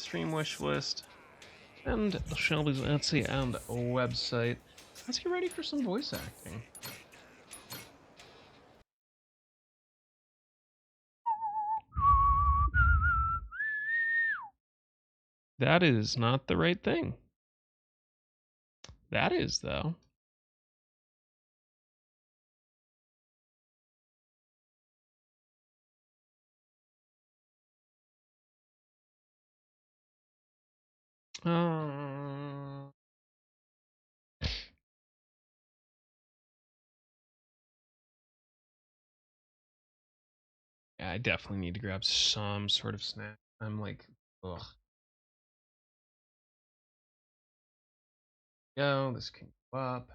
stream wish list, and Shelby's Etsy and website. Let's get ready for some voice acting. That is not the right thing. That is, though. Yeah, I definitely need to grab some sort of snack. I'm like, ugh. Go, this can go up.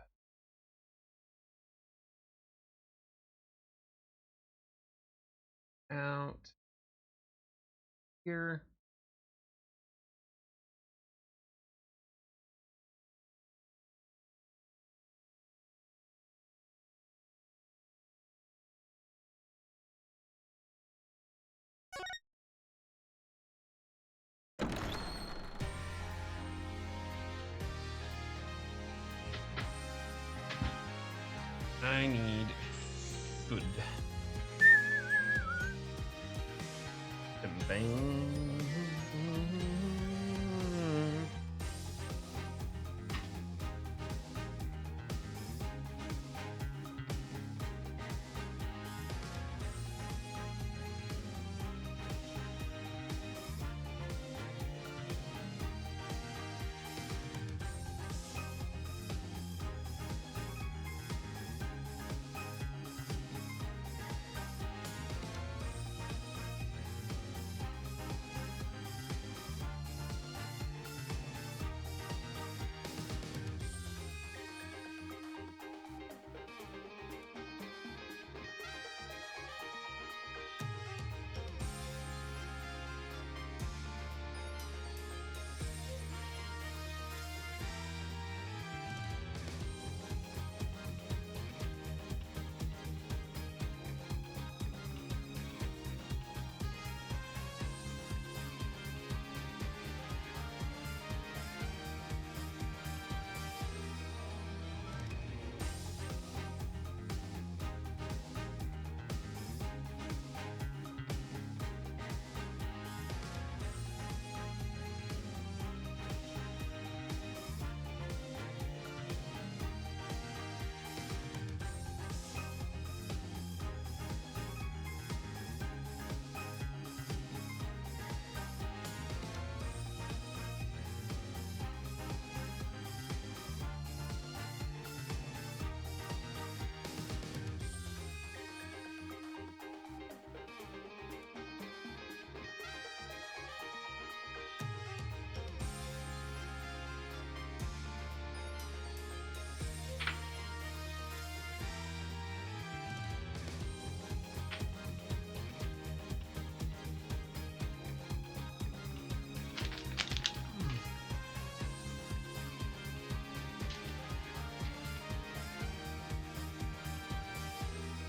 Out. Here. I need food. Bang.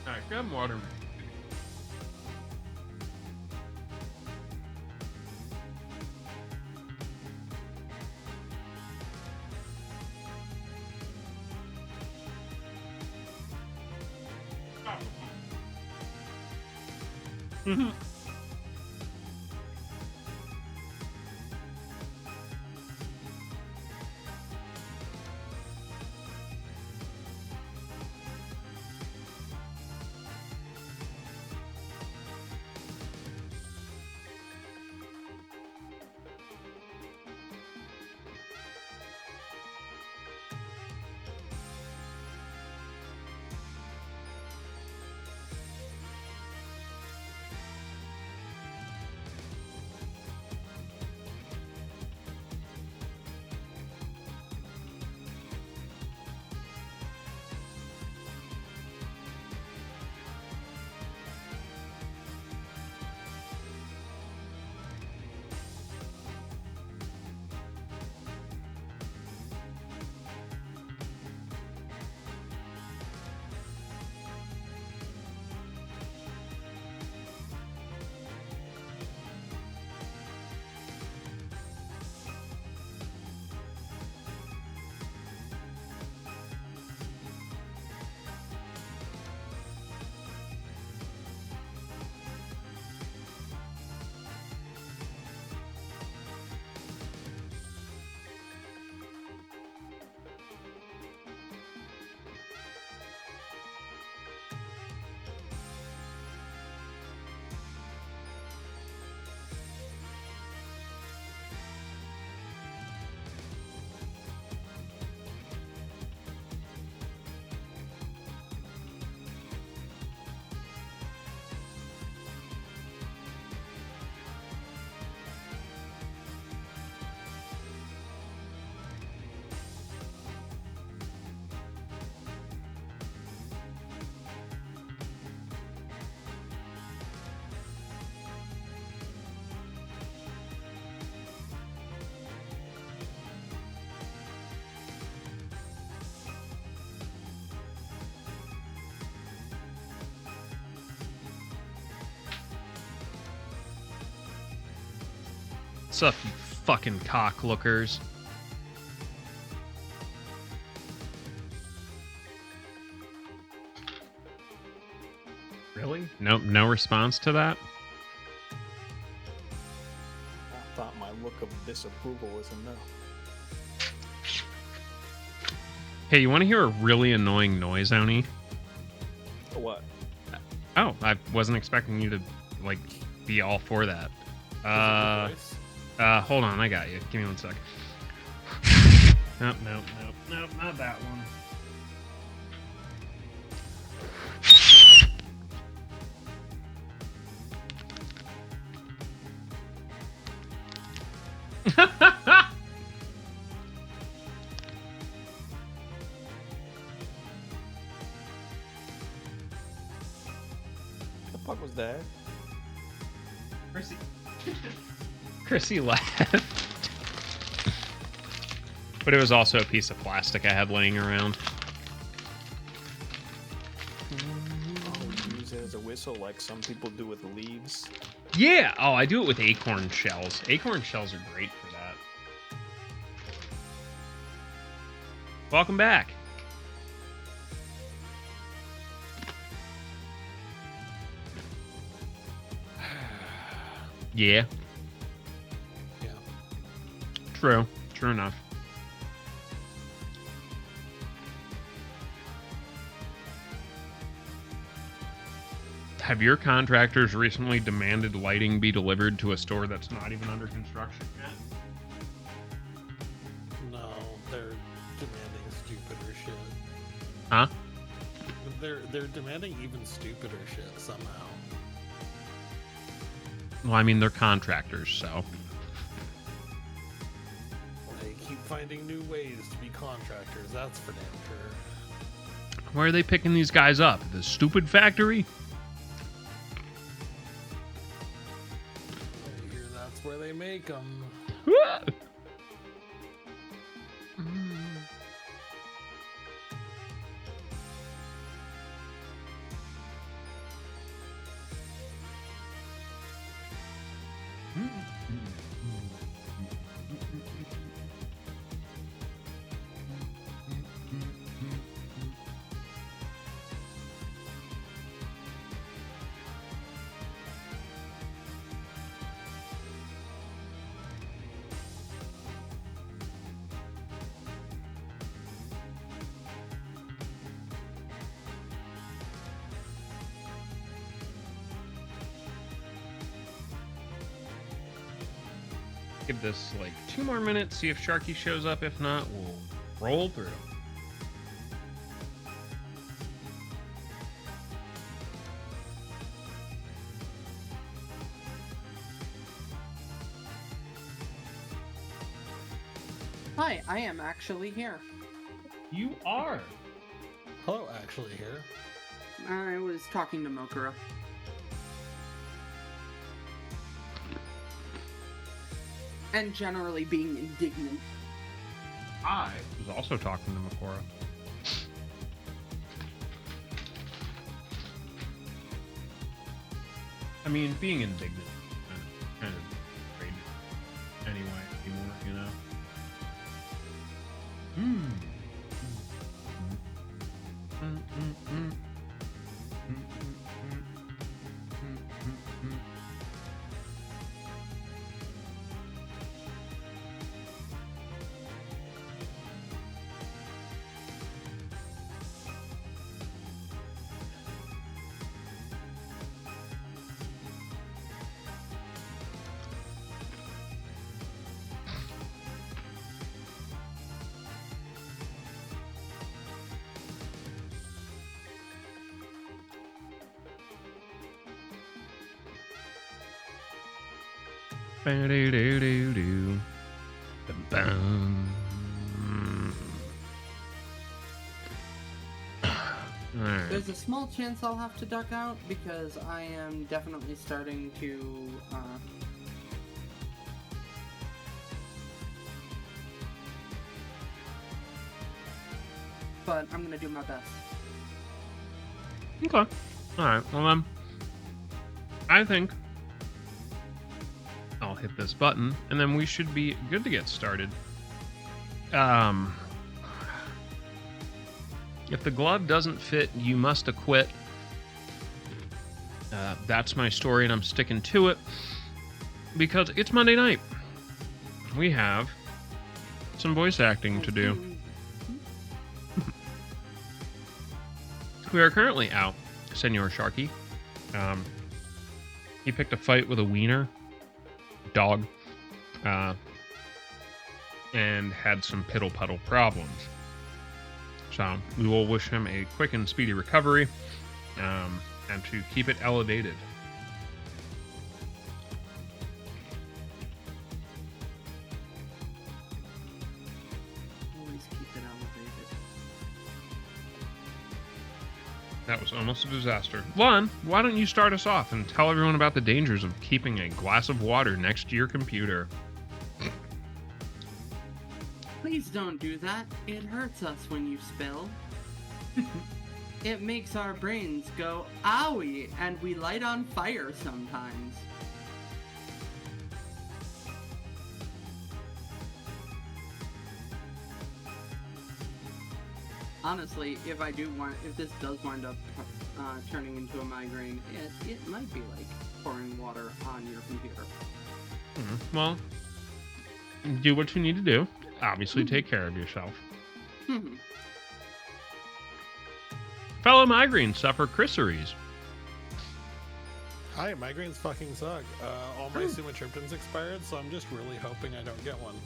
Alright, grab water. Mm-hmm. What's up, you fucking cock lookers? Really? Nope, no response to that? I thought my look of disapproval was enough. Hey, you want to hear a really annoying noise, Oni? What? Oh, I wasn't expecting you to, like, be all for that. Hold on, I got you. Give me 1 sec. Nope, not that one. The fuck was that? Chrissy laughed. But it was also a piece of plastic I had laying around. Oh, use it as a whistle like some people do with leaves. Yeah! Oh, I do it with acorn shells. Acorn shells are great for that. Welcome back. Yeah. Yeah. True. True enough. Have your contractors recently demanded lighting be delivered to a store that's not even under construction yet? No, they're demanding stupider shit. Huh? They're demanding even stupider shit somehow. Well, I mean, they're contractors, so. They keep finding new ways to be contractors, that's for damn sure. Where are they picking these guys up? The stupid factory? I hear that's where they make them. Give this like 2 more minutes, see if Sharky shows up. If not, we'll roll through. Hi, I am actually here. You are. Hello, actually, here. I was talking to Mokura. And generally being indignant. I was also talking to Makora. I mean, being indignant kind of great anyway, anymore, you know? Ba-do-do-do-do. Ba-bum. Alright. There's a small chance I'll have to duck out because I am definitely starting to but I'm gonna do my best. Okay. Alright, well then. I think I'll hit this button, and then we should be good to get started. If the glove doesn't fit, you must acquit. That's my story, and I'm sticking to it because it's Monday night. We have some voice acting to do. We are currently out, Senor Sharky. He picked a fight with a wiener dog, and had some piddle-puddle problems. So we will wish him a quick and speedy recovery, and to keep it elevated. Always keep it elevated. That was almost a disaster. Lon, why don't you start us off and tell everyone about the dangers of keeping a glass of water next to your computer? Please don't do that. It hurts us when you spill. It makes our brains go owie, and we light on fire sometimes. Honestly, if this does wind up turning into a migraine, it might be like pouring water on your computer. Well, do what you need to do. Obviously, take care of yourself. Fellow migraines suffer chrysaries. Hi, migraines fucking suck. All my sumatriptan's expired, so I'm just really hoping I don't get one.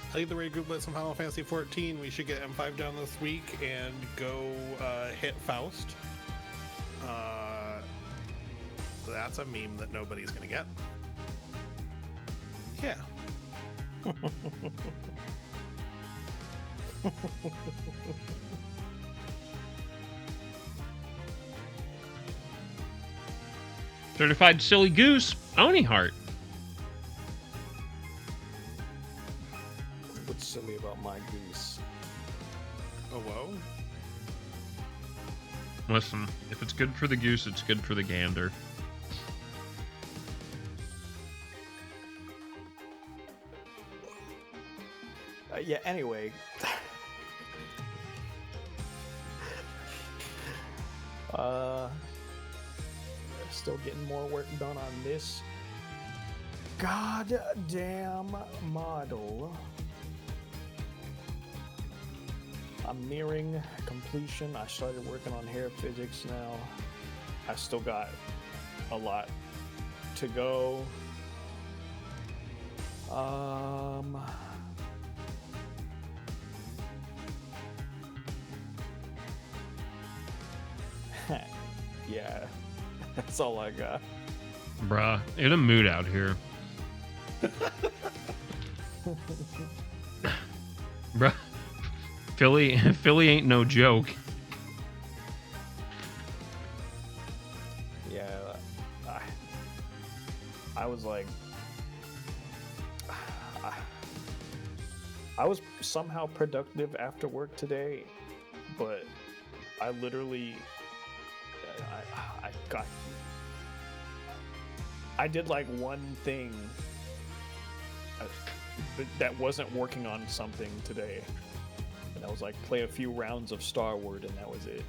I think the raid group lit some Final Fantasy 14. We should get M5 down this week and go hit Faust. That's a meme that nobody's gonna get. Yeah. Certified silly goose, Oni Heart. What's silly about my goose? Oh, whoa. Listen, if it's good for the goose, it's good for the gander. Yeah, anyway. Still getting more work done on this goddamn model. I'm nearing completion. I started working on hair physics now. I still got a lot to go. Yeah, that's all I got. Bruh, in a mood out here. Bruh, Philly ain't no joke. Yeah, I was like, I was somehow productive after work today, but I literally, I did like one thing that wasn't working on something today, and I was like, play a few rounds of Star Wars, and that was it.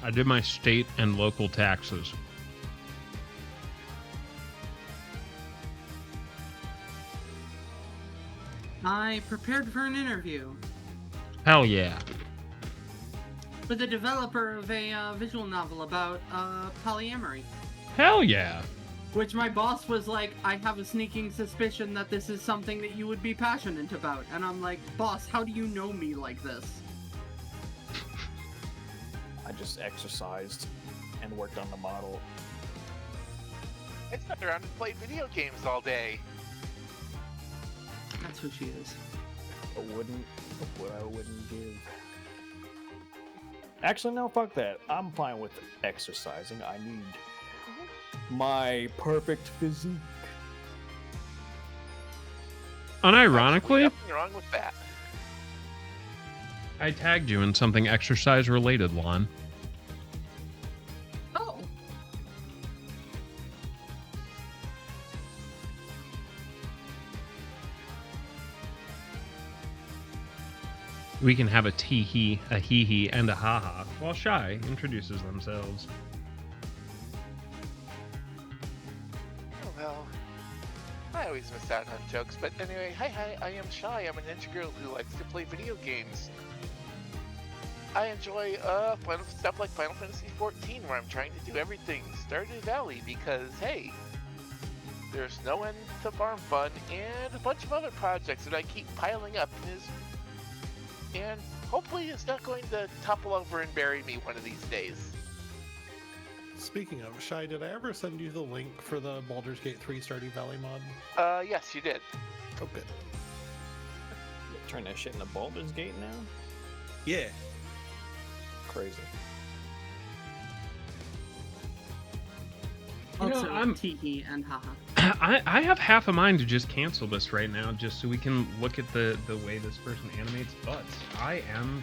I did my state and local taxes. I prepared for an interview Hell yeah. with the developer of a visual novel about polyamory. Hell yeah. Which my boss was like, I have a sneaking suspicion that this is something that you would be passionate about. And I'm like, boss, how do you know me like this? I just exercised and worked on the model. I sat around and played video games all day. That's who she is. I wouldn't give. Actually, no, fuck that. I'm fine with exercising. I need my perfect physique. Unironically, Nothing wrong with that. I tagged you in something exercise related, Lon. Oh. We can have a tee-hee, a hee-hee, and a ha-ha while Shy introduces themselves. Oh, well, I always miss out on jokes, but anyway, hi, I am Shy. I'm an ninja girl who likes to play video games. I enjoy stuff like Final Fantasy XIV, where I'm trying to do everything Stardew Valley, because, hey, there's no end to farm fun, and a bunch of other projects that I keep piling up, and hopefully it's not going to topple over and bury me one of these days. Speaking of, Shy, did I ever send you the link for the Baldur's Gate 3 Stardew Valley mod? Yes, you did. Oh, good. Turn that shit into Baldur's Gate now? Yeah. Crazy. You know, Also, I'm- tee and haha. I have half a mind to just cancel this right now, just so we can look at the way this person animates butts. I am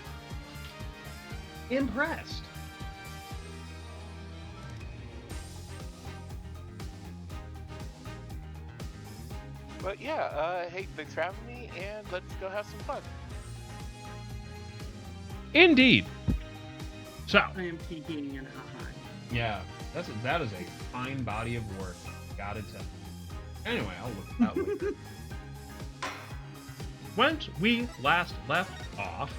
impressed. But yeah, hey, thanks for having me, and let's go have some fun. Indeed. So, I am tee and haha. yeah, that is a fine body of work. Gotta tell you. Anyway, I'll look at that later. When we last left off,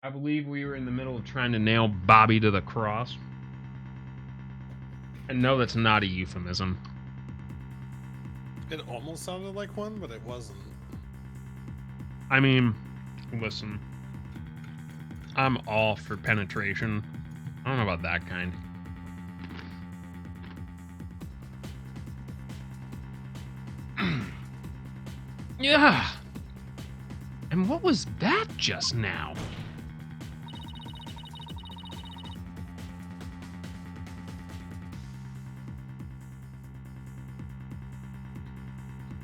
I believe we were in the middle of trying to nail Bobby to the cross. And no, that's not a euphemism. It almost sounded like one, but it wasn't. I mean, listen, I'm all for penetration. I don't know about that kind. Yeah. And what was that just now?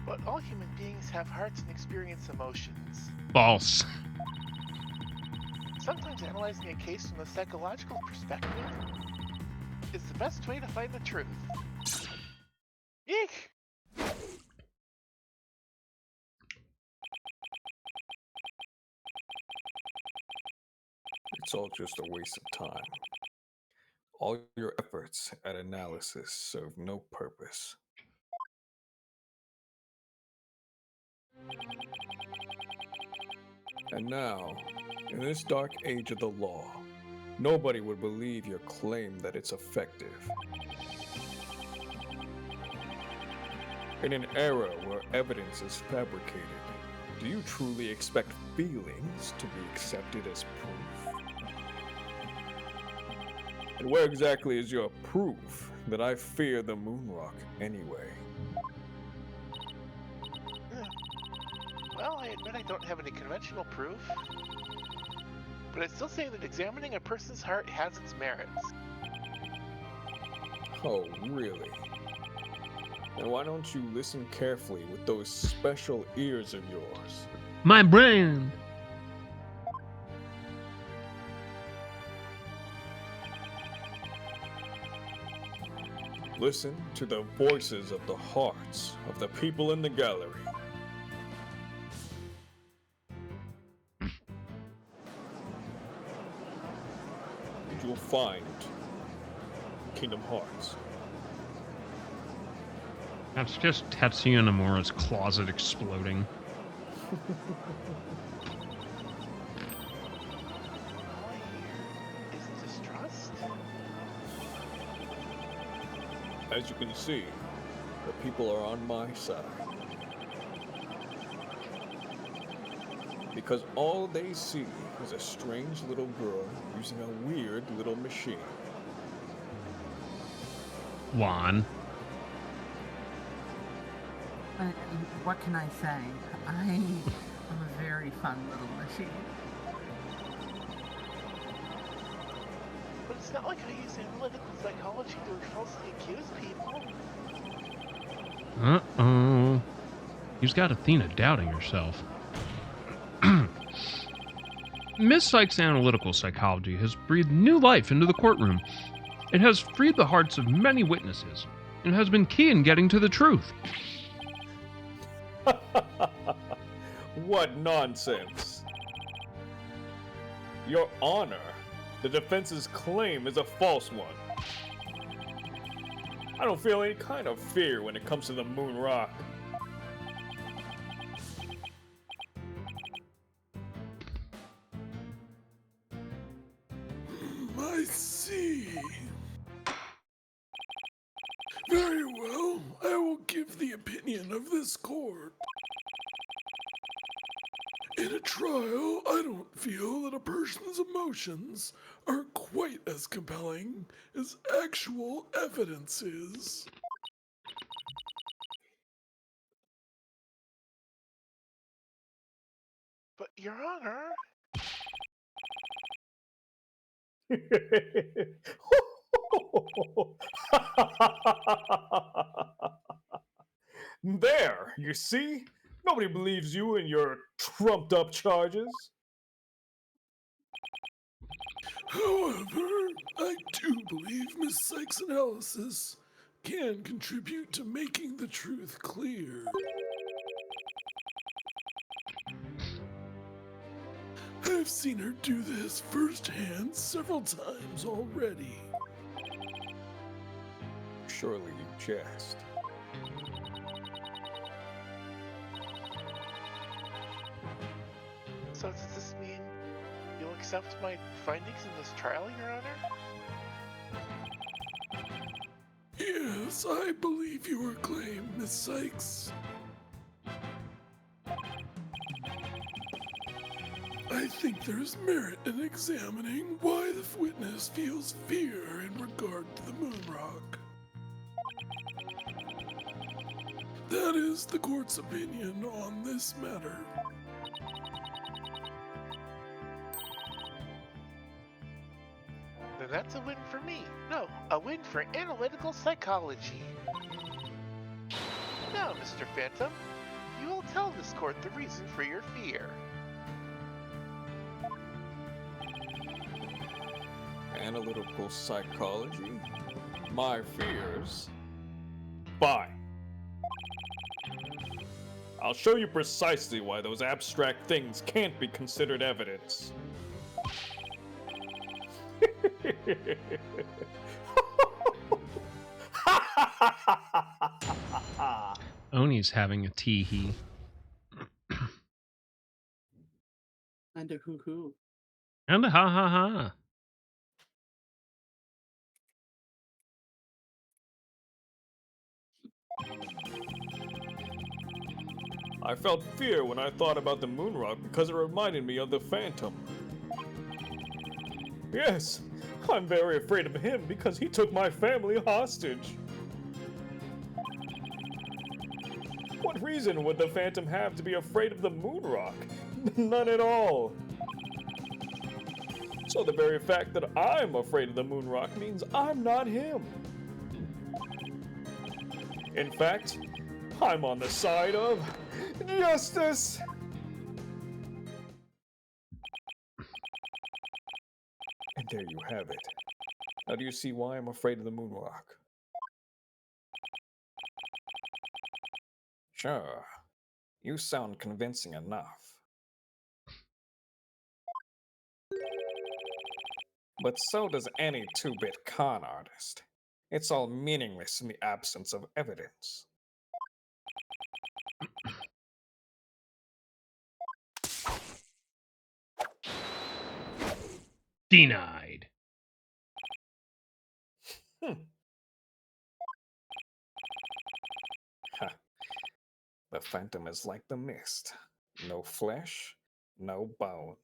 But all human beings have hearts and experience emotions. False. Sometimes analyzing a case from a psychological perspective is the best way to find the truth. Eek! It's all just a waste of time. All your efforts at analysis serve no purpose. And now, in this dark age of the law, nobody would believe your claim that it's effective. In an era where evidence is fabricated, do you truly expect feelings to be accepted as proof? And where exactly is your proof that I fear the Moonrock anyway? Well, I admit I don't have any conventional proof, but I'd still say that examining a person's heart has its merits. Oh, really? Then why don't you listen carefully with those special ears of yours? My brain. Listen to the voices of the hearts of the people in the gallery. And you'll find Kingdom Hearts. That's just Tetsuya Nomura's closet exploding. All I hear is distrust. As you can see, the people are on my side. Because all they see is a strange little girl using a weird little machine. Juan. What can I say? I am a very fun little machine. But it's not like I use analytical psychology to falsely accuse people. Uh-oh. You've got Athena doubting herself. Miss Sykes' analytical psychology has breathed new life into the courtroom. It has freed the hearts of many witnesses and has been key in getting to the truth. What nonsense! Your Honor, the defense's claim is a false one. I don't feel any kind of fear when it comes to the Moon Rock. I see. Very well, I will give the opinion of this court. In a trial, I don't feel that a person's emotions are quite as compelling as actual evidence is. But, Your Honor, There, you see? Nobody believes you and your trumped up charges. However, I do believe Miss Sykes' analysis can contribute to making the truth clear. I've seen her do this firsthand several times already. Surely you jest. so does this mean you'll accept my findings in this trial, Your Honor? Yes, I believe your claim, Miss Sykes. I think there's merit in examining why the witness feels fear in regard to the moon rock. That is the court's opinion on this matter. Then that's a win for me. No, a win for analytical psychology. Now, Mr. Phantom, you will tell this court the reason for your fear. Analytical psychology? My fears? Fine. I'll show you precisely why those abstract things can't be considered evidence. Oni's having a tee-hee. And a hoo-hoo. And a ha-ha-ha. I felt fear when I thought about the moon rock because it reminded me of the Phantom. Yes, I'm very afraid of him because he took my family hostage. What reason would the Phantom have to be afraid of the moon rock? None at all. So the very fact that I'm afraid of the moon rock means I'm not him. In fact, I'm on the side of justice. And there you have it. Now do you see why I'm afraid of the moon rock? Sure. You sound convincing enough. But so does any two-bit con artist. It's all meaningless in the absence of evidence. Denied. Ha. The Phantom is like the mist. No flesh, no bones.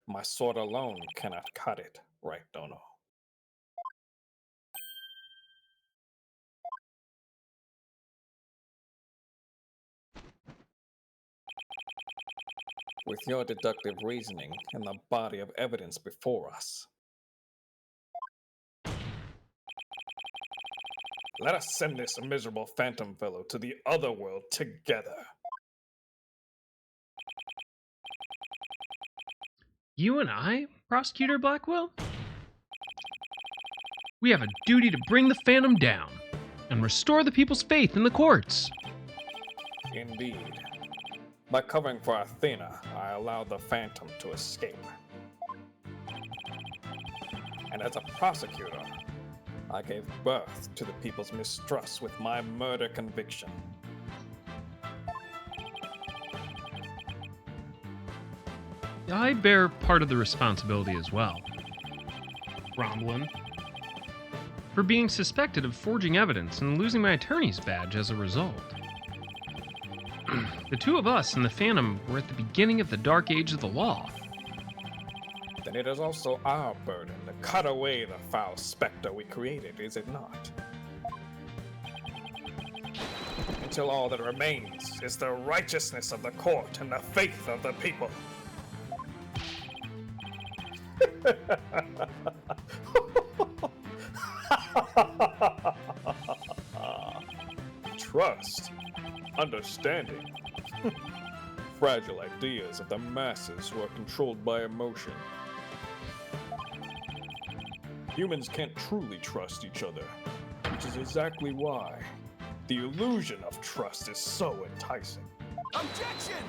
My sword alone cannot cut it, right, Dono? With your deductive reasoning and the body of evidence before us, let us send this miserable Phantom fellow to the other world together. You and I, Prosecutor Blackwell? We have a duty to bring the Phantom down and restore the people's faith in the courts. Indeed. By covering for Athena, I allowed the Phantom to escape. And as a prosecutor, I gave birth to the people's mistrust with my murder conviction. I bear part of the responsibility as well. Romblin. For being suspected of forging evidence and losing my attorney's badge as a result. The two of us and the Phantom were at the beginning of the dark age of the law. Then it is also our burden to cut away the foul specter we created, is it not? Until all that remains is the righteousness of the court and the faith of the people. Trust, understanding, fragile ideas of the masses who are controlled by emotion. Humans can't truly trust each other, which is exactly why the illusion of trust is so enticing. Objection!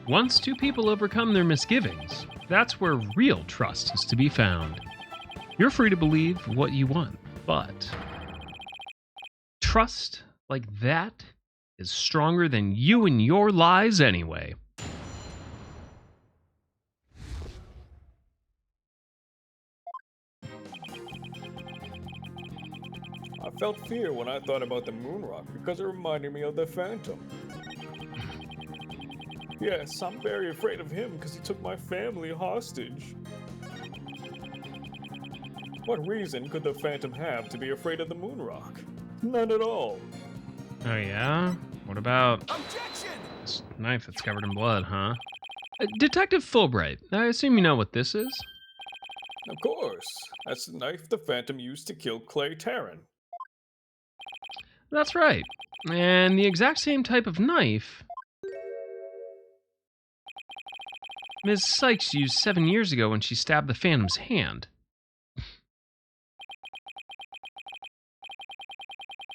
Once two people overcome their misgivings, that's where real trust is to be found. You're free to believe what you want, but trust like that is stronger than you and your lies anyway. I felt fear when I thought about the moon rock because it reminded me of the Phantom. Yes, I'm very afraid of him because he took my family hostage. What reason could the Phantom have to be afraid of the moon rock? None at all. Oh yeah? What about Objection! this knife that's covered in blood, huh? Detective Fulbright, I assume you know what this is? Of course. That's the knife the Phantom used to kill Clay Tarrant. That's right. And the exact same type of knife Ms. Sykes used 7 years ago when she stabbed the Phantom's hand.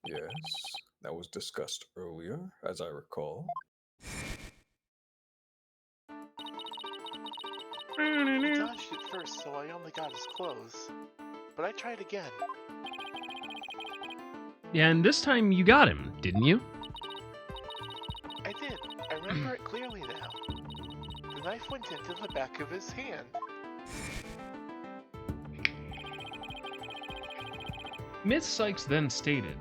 Yes, that was discussed earlier, as I recall. I dodged it first, so I only got his clothes. But I tried again. Yeah, and this time you got him, didn't you? I did. I remember it clearly now. The knife went into the back of his hand. Miss Sykes then stated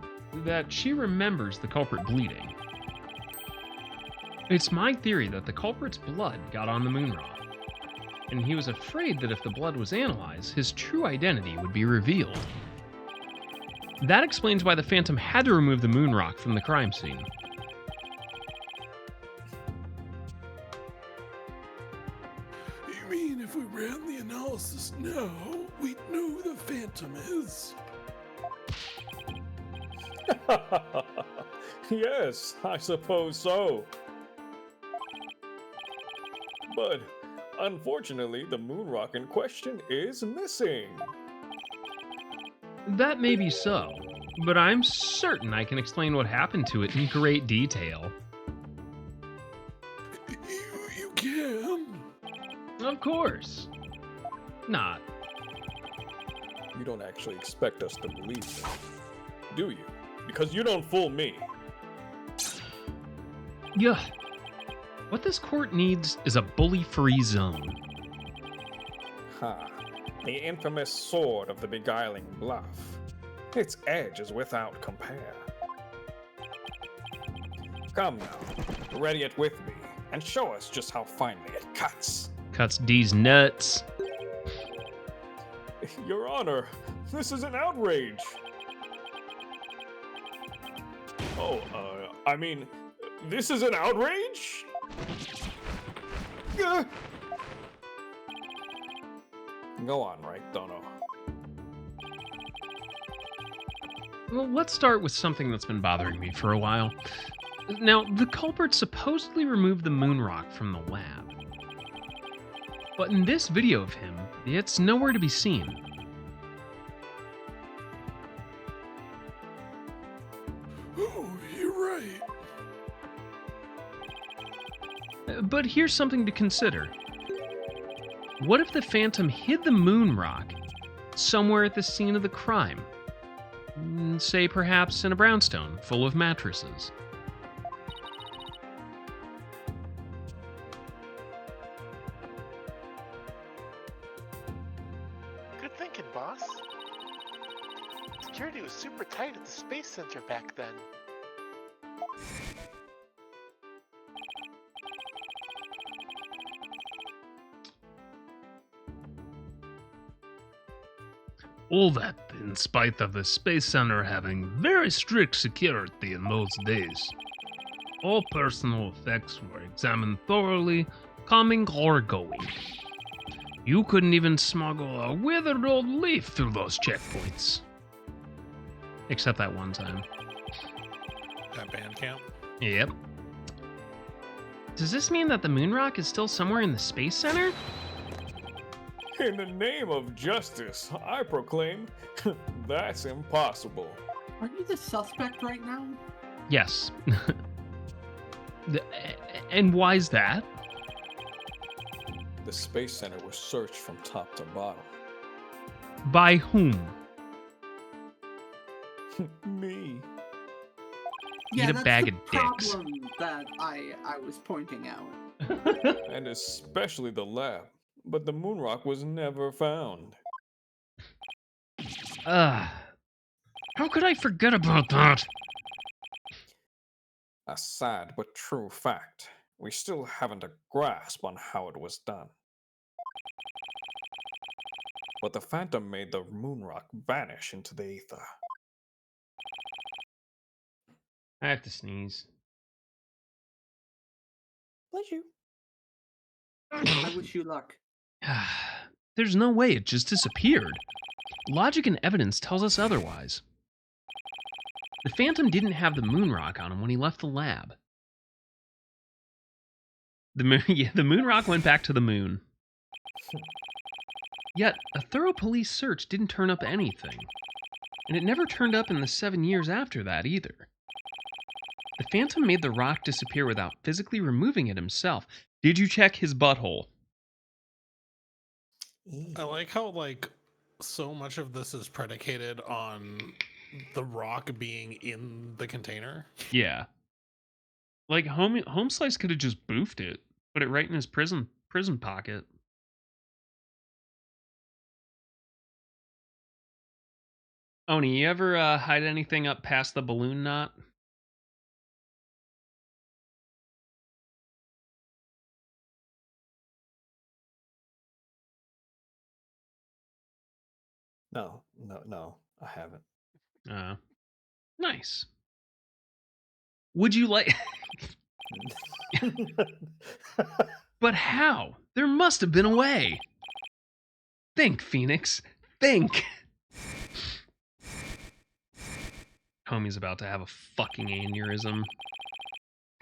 that she remembers the culprit bleeding. It's my theory that the culprit's blood got on the moon rock, and he was afraid that if the blood was analyzed, his true identity would be revealed. That explains why the Phantom had to remove the moon rock from the crime scene. You mean if we ran the analysis now, we'd know who the Phantom is? Yes, I suppose so. But unfortunately, the moon rock in question is missing. That may be so, but I'm certain I can explain what happened to it in great detail. You can? Of course. Not. You don't actually expect us to believe that, do you? Because you don't fool me. Yeah. What this court needs is a bully-free zone. Ha. The infamous sword of the beguiling bluff. Its edge is without compare. Come now, ready it with me, and show us just how finely it cuts. Cuts D's nuts. Your Honor, this is an outrage. Oh, I mean, this is an outrage? Go on, Wright, Dono. Well, let's start with something that's been bothering me for a while. Now, the culprit supposedly removed the moon rock from the lab. But in this video of him, it's nowhere to be seen. Oh, you're right. But here's something to consider. What if the Phantom hid the moon rock somewhere at the scene of the crime? Say perhaps in a brownstone full of mattresses. Good thinking, boss. Security was super tight at the Space Center back then. All that in spite of the Space Center having very strict security in those days. All personal effects were examined thoroughly, coming or going. You couldn't even smuggle a withered old leaf through those checkpoints. Except that one time. At band camp. Yep. Does this mean that the moon rock is still somewhere in the Space Center? In the name of justice, I proclaim that's impossible. Are you the suspect right now? Yes. And why's that? The Space Center was searched from top to bottom. By whom? Me. Eat a that's bag the of dicks. problem that I was pointing out. And especially the lab. But the moon rock was never found. How could I forget about that? A sad but true fact. We still haven't a grasp on how it was done. But the Phantom made the moon rock vanish into the ether. I have to sneeze. Bless you. I wish you luck. There's no way it just disappeared. Logic and evidence tells us otherwise. The Phantom didn't have the moon rock on him when he left the lab. The moon rock went back to the moon. Yet, a thorough police search didn't turn up anything. And it never turned up in the 7 years after that either. The Phantom made the rock disappear without physically removing it himself. Did you check his butthole? I like how so much of this is predicated on the rock being in the container. Yeah. Like Home Slice could have just boofed it, put it right in his prison pocket. Oni, you ever hide anything up past the balloon knot? No, I haven't. Nice. Would you like... But how? There must have been a way. Think, Phoenix. Think. Homie's about to have a fucking aneurysm.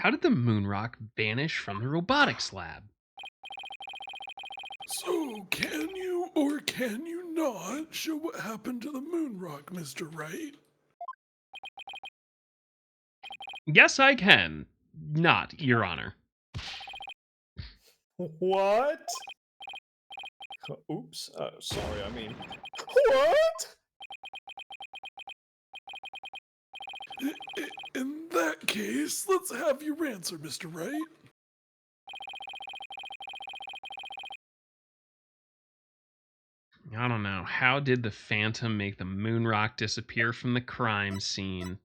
How did the moon rock vanish from the robotics lab? So, can you or can you not show what happened to the moon rock, Mr. Wright? Yes, I can. Not, Your Honor. What? Oops. Sorry, I mean... What? In that case, let's have your answer, Mr. Wright. I don't know. How did the Phantom make the moon rock disappear from the crime scene?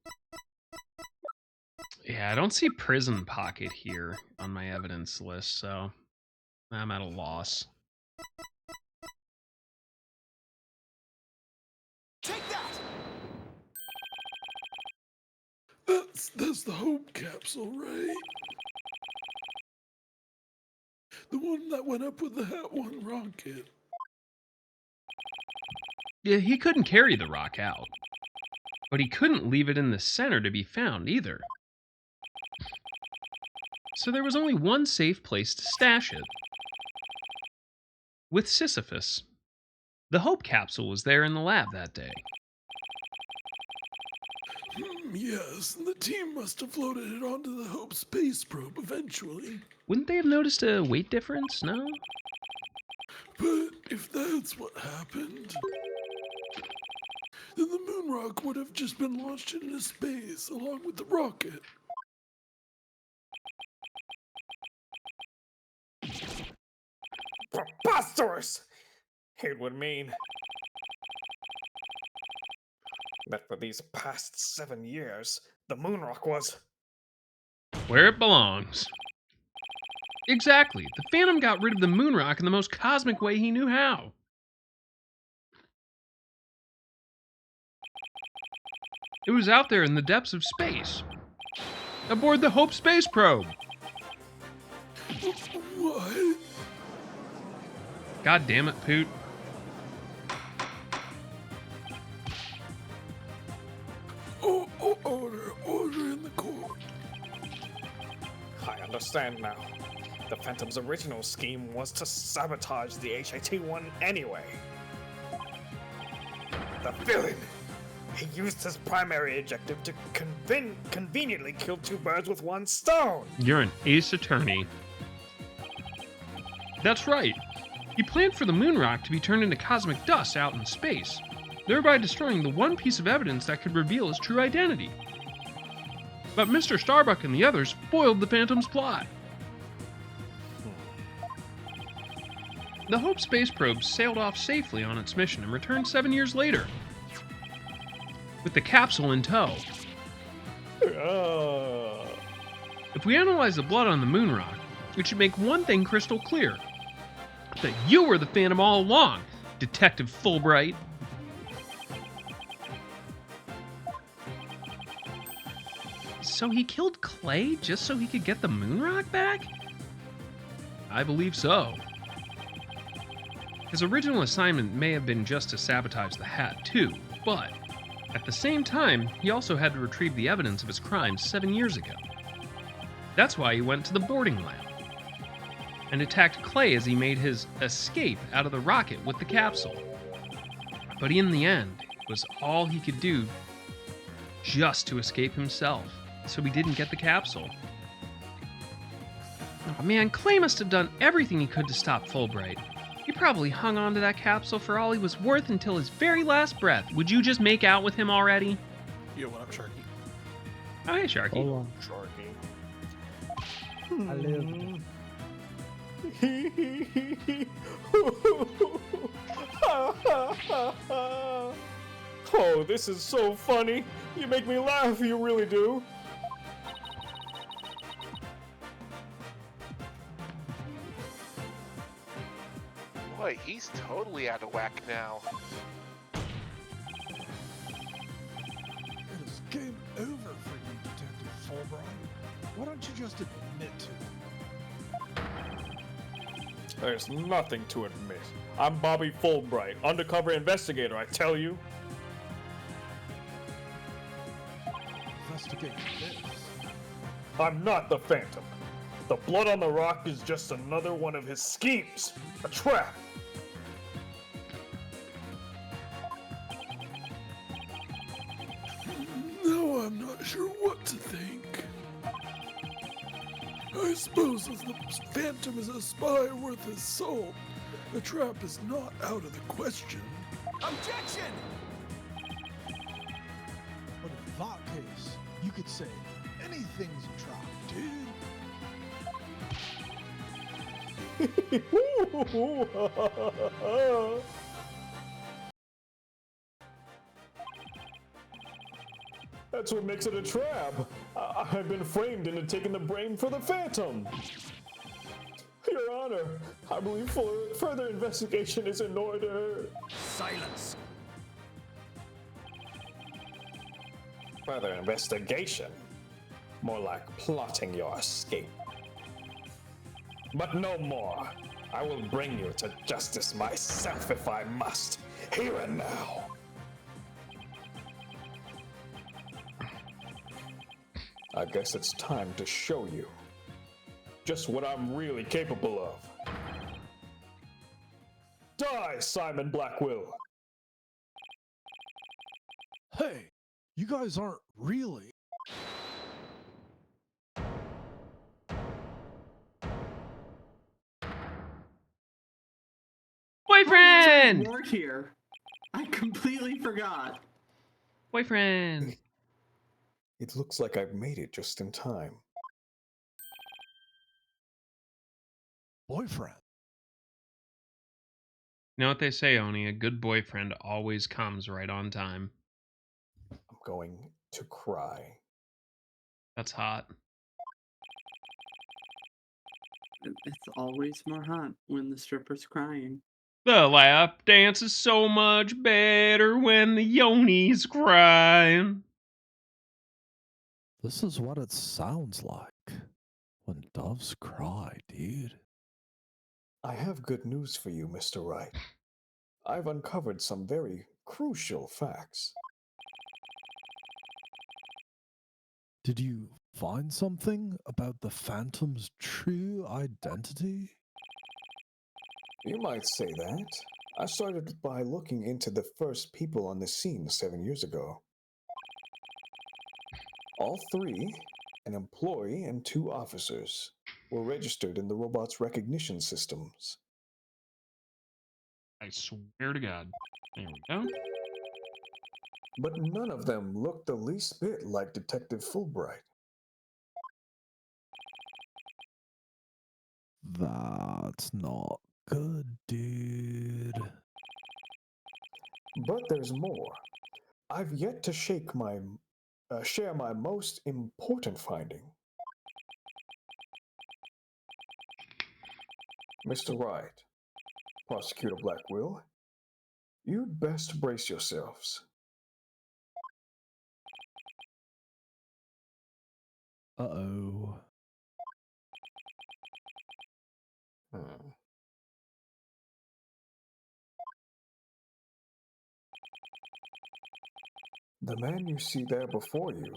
Yeah, I don't see prison pocket here on my evidence list, so I'm at a loss. Take that! That's the Hope capsule, right? The one that went up with the Hat 1 rocket. Yeah, he couldn't carry the rock out. But he couldn't leave it in the center to be found either. So there was only one safe place to stash it. With Sisyphus. The Hope capsule was there in the lab that day. Yes, and the team must have floated it onto the Hope space probe eventually. Wouldn't they have noticed a weight difference, no? But if that's what happened, then the moon rock would have just been launched into space along with the rocket. Preposterous! It would mean that for these past 7 years, the moon rock was. Where it belongs. Exactly. The Phantom got rid of the moon rock in the most cosmic way he knew how. It was out there in the depths of space. Aboard the Hope space probe. What? God damn it, Poot. Order in the court. I understand now. The Phantom's original scheme was to sabotage the HAT-1 anyway. The villain! He used his primary objective to conveniently kill 2 birds with 1 stone! You're an ace attorney. That's right. He planned for the moon rock to be turned into cosmic dust out in space, thereby destroying the one piece of evidence that could reveal his true identity. But Mr. Starbuck and the others foiled the Phantom's plot. The Hope space probe sailed off safely on its mission and returned 7 years later, with the capsule in tow. If we analyze the blood on the moon rock, it should make one thing crystal clear. That you were the Phantom all along, Detective Fulbright. So he killed Clay just so he could get the moon rock back? I believe so. His original assignment may have been just to sabotage the hat too, but at the same time, he also had to retrieve the evidence of his crimes 7 years ago. That's why he went to the boarding lab and attacked Clay as he made his escape out of the rocket with the capsule. But in the end, it was all he could do just to escape himself, so he didn't get the capsule. Oh man, Clay must have done everything he could to stop Fulbright. He probably hung on to that capsule for all he was worth until his very last breath. Would you just make out with him already? Yo, what up, Sharky? Oh, hey, Sharky. Hold on. Sharky. I live. Oh, this is so funny. You make me laugh, you really do. Boy, he's totally out of whack now. It is game over for you, Detective Fulbright. Why don't you just admit to it? There's nothing to admit. I'm Bobby Fulbright, undercover investigator, I tell you. Investigate this. I'm not the Phantom. The blood on the rock is just another one of his schemes. A trap. Now I'm not sure what to think. I suppose as the Phantom is a spy worth his salt, the trap is not out of the question. Objection! But in that case, you could say anything's a trap, dude. That's what makes it a trap. I've been framed into taking the blame for the Phantom. Your Honor, I believe further investigation is in order. Silence! Further investigation? More like plotting your escape. But no more. I will bring you to justice myself if I must, here and now. I guess it's time to show you just what I'm really capable of. Die, Simon Blackwill! Hey, you guys aren't really. Boyfriend! Work here. I completely forgot. Boyfriend! It looks like I've made it just in time. Boyfriend. You know what they say, Oni? A good boyfriend always comes right on time. I'm going to cry. That's hot. It's always more hot when the stripper's crying. The lap dance is so much better when the yoni's crying. This is what it sounds like when doves cry, dude. I have good news for you, Mr. Wright. I've uncovered some very crucial facts. Did you find something about the Phantom's true identity? You might say that. I started by looking into the first people on the scene 7 years ago. All three, an employee and 2 officers, were registered in the robot's recognition systems. I swear to God. There we go. But none of them looked the least bit like Detective Fulbright. That's not good, dude. But there's more. I've yet to share my most important finding. Mr. Wright, Prosecutor Blackwill, you'd best brace yourselves. Uh-oh. The man you see there before you,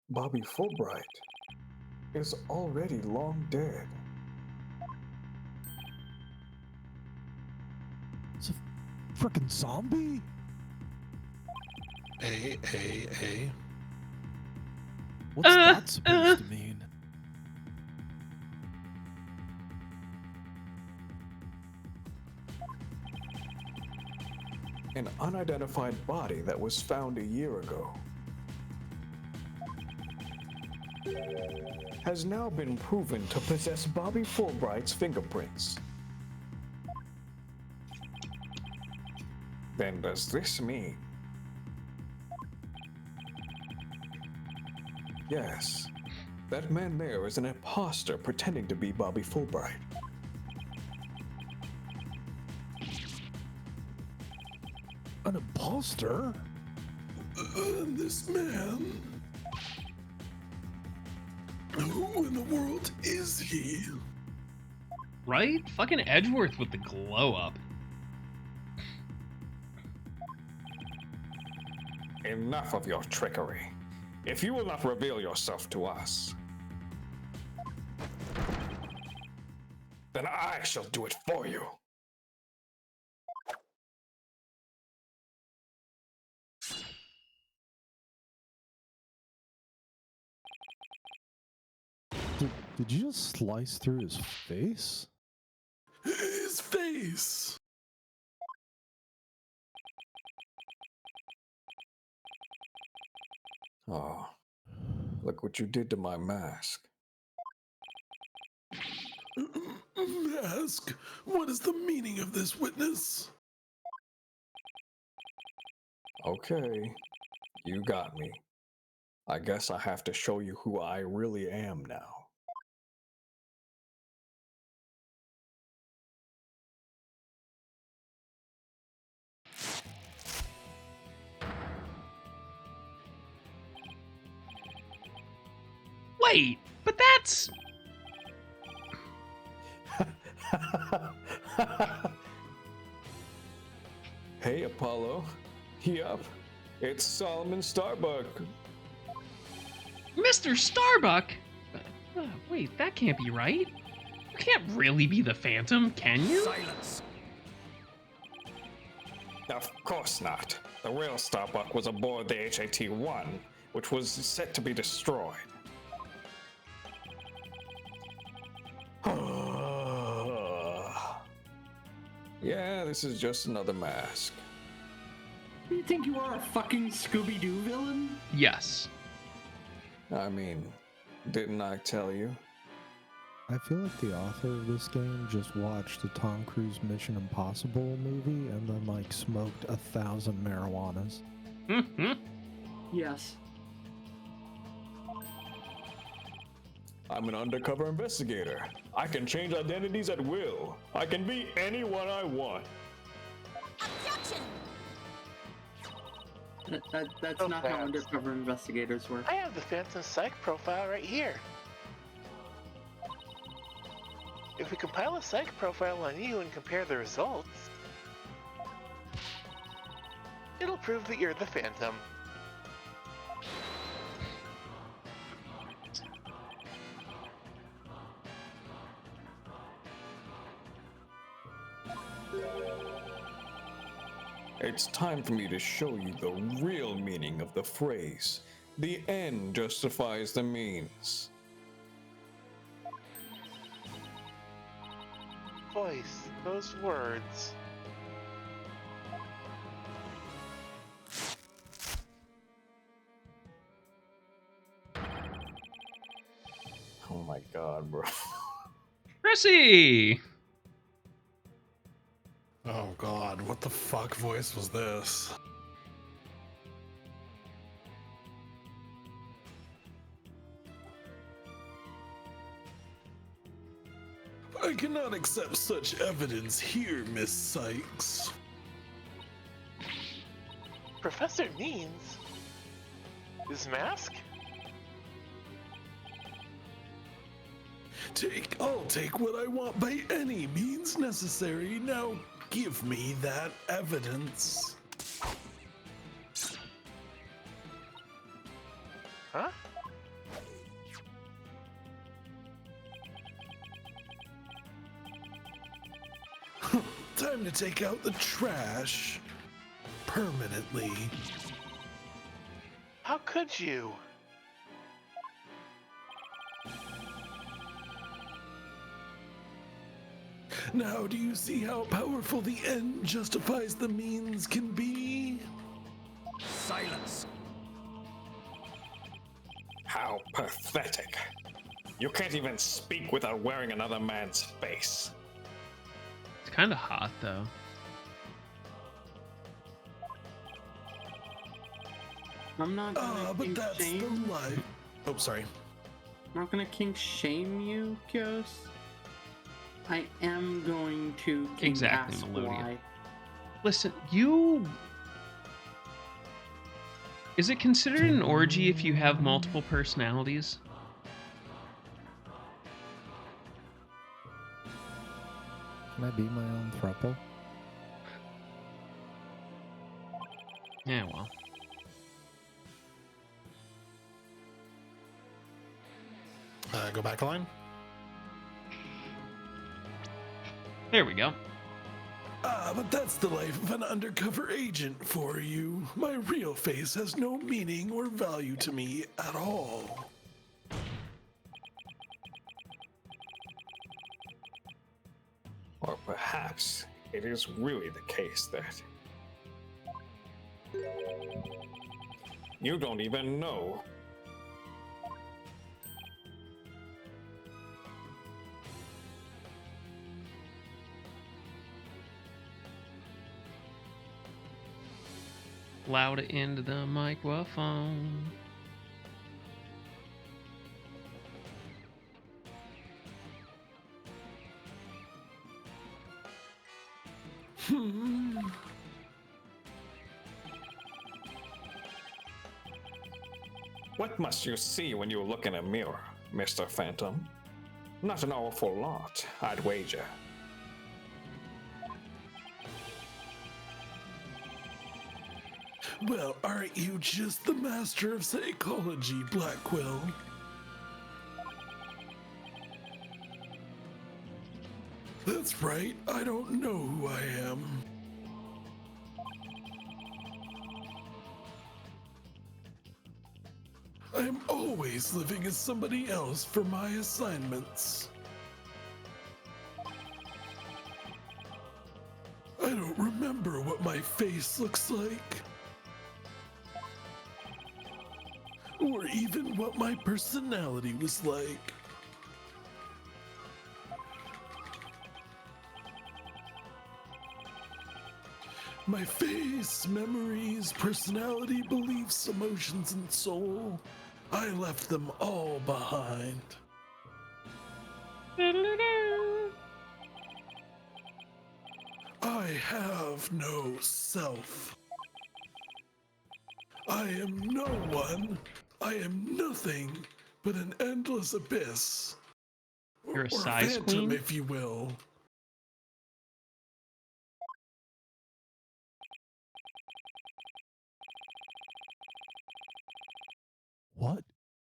Bobby Fulbright, is already long dead. It's a frickin' zombie? A. What's that supposed to mean? An unidentified body that was found a year ago has now been proven to possess Bobby Fulbright's fingerprints. Then does this mean? Yes, that man there is an imposter pretending to be Bobby Fulbright. An imposter? This man. Who in the world is he? Right? Fucking Edgeworth with the glow up. Enough of your trickery. If you will not reveal yourself to us, then I shall do it for you. Did you just slice through his face? His face. Oh, look what you did to my mask. Mask? What is the meaning of this, witness? Okay, you got me. I guess I have to show you who I really am now. Wait, but that's... Hey, Apollo. Yup, it's Solomon Starbuck. Mr. Starbuck? Wait, that can't be right. You can't really be the Phantom, can you? Silence! Of course not. The real Starbuck was aboard the HAT-1, which was set to be destroyed. Yeah, this is just another mask. You think you are a fucking Scooby-Doo villain? Yes. I mean, didn't I tell you? I feel like the author of this game just watched a Tom Cruise Mission Impossible movie and then like smoked 1,000 marijuanas. Yes. I'm an undercover investigator. I can change identities at will. I can be anyone I want. Objection! That's Oh, not how fast. undercover investigators work. I have the Phantom Psych profile right here. If we compile a psych profile on you and compare the results, it'll prove that you're the Phantom. It's time for me to show you the real meaning of the phrase. The end justifies the means. Voice those words. Oh my god, bro. Chrissy! Oh god, what the fuck voice was this? I cannot accept such evidence here, Miss Sykes. Professor Means? His mask? I'll take what I want by any means necessary. Now give me that evidence. Huh? Time to take out the trash. Permanently. How could you? Now do you see how powerful the end justifies the means can be? Silence! How pathetic. You can't even speak without wearing another man's face. It's kind of hot, though. I'm not gonna But kink that's the shame. life. Oh, sorry. I'm not gonna kink shame you, Kios. I am going to kink Exactly, ask Melodia. why. Listen, you... Is it considered an orgy if you have multiple personalities? Can I be my own throuple? Yeah, well. Go back a line. There we go. But that's the life of an undercover agent for you. My real face has no meaning or value to me at all. Or perhaps it is really the case that you don't even know. Loud into the microphone. What must you see when you look in a mirror, Mr. Phantom? Not an awful lot, I'd wager. Well, aren't you just the master of psychology, Blackquill? That's right, I don't know who I am. I'm always living as somebody else for my assignments. I don't remember what my face looks like. Or even what my personality was like. My face, memories, personality, beliefs, emotions, and soul. I left them all behind. I have no self. I am no one. I am nothing but an endless abyss. You're a or size phantom, queen? if you will.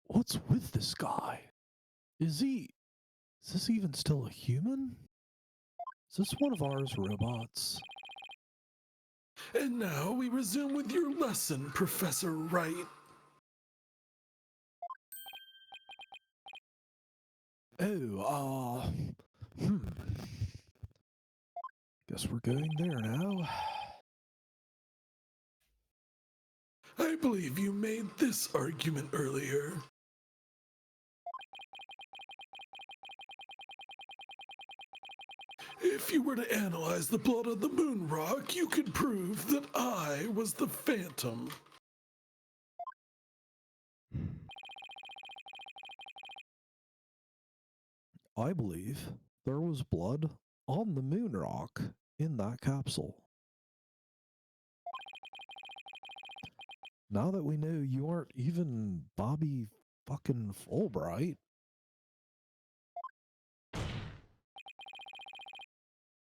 What's with this guy? Is this even still a human? Is this one of ours robots? And now we resume with your lesson, Professor Wright. Oh, Guess we're going there now. I believe you made this argument earlier. If you were to analyze the blood on the moon rock, you could prove that I was the Phantom. I believe there was blood on the moon rock in that capsule. Now that we know you aren't even Bobby fucking Fulbright,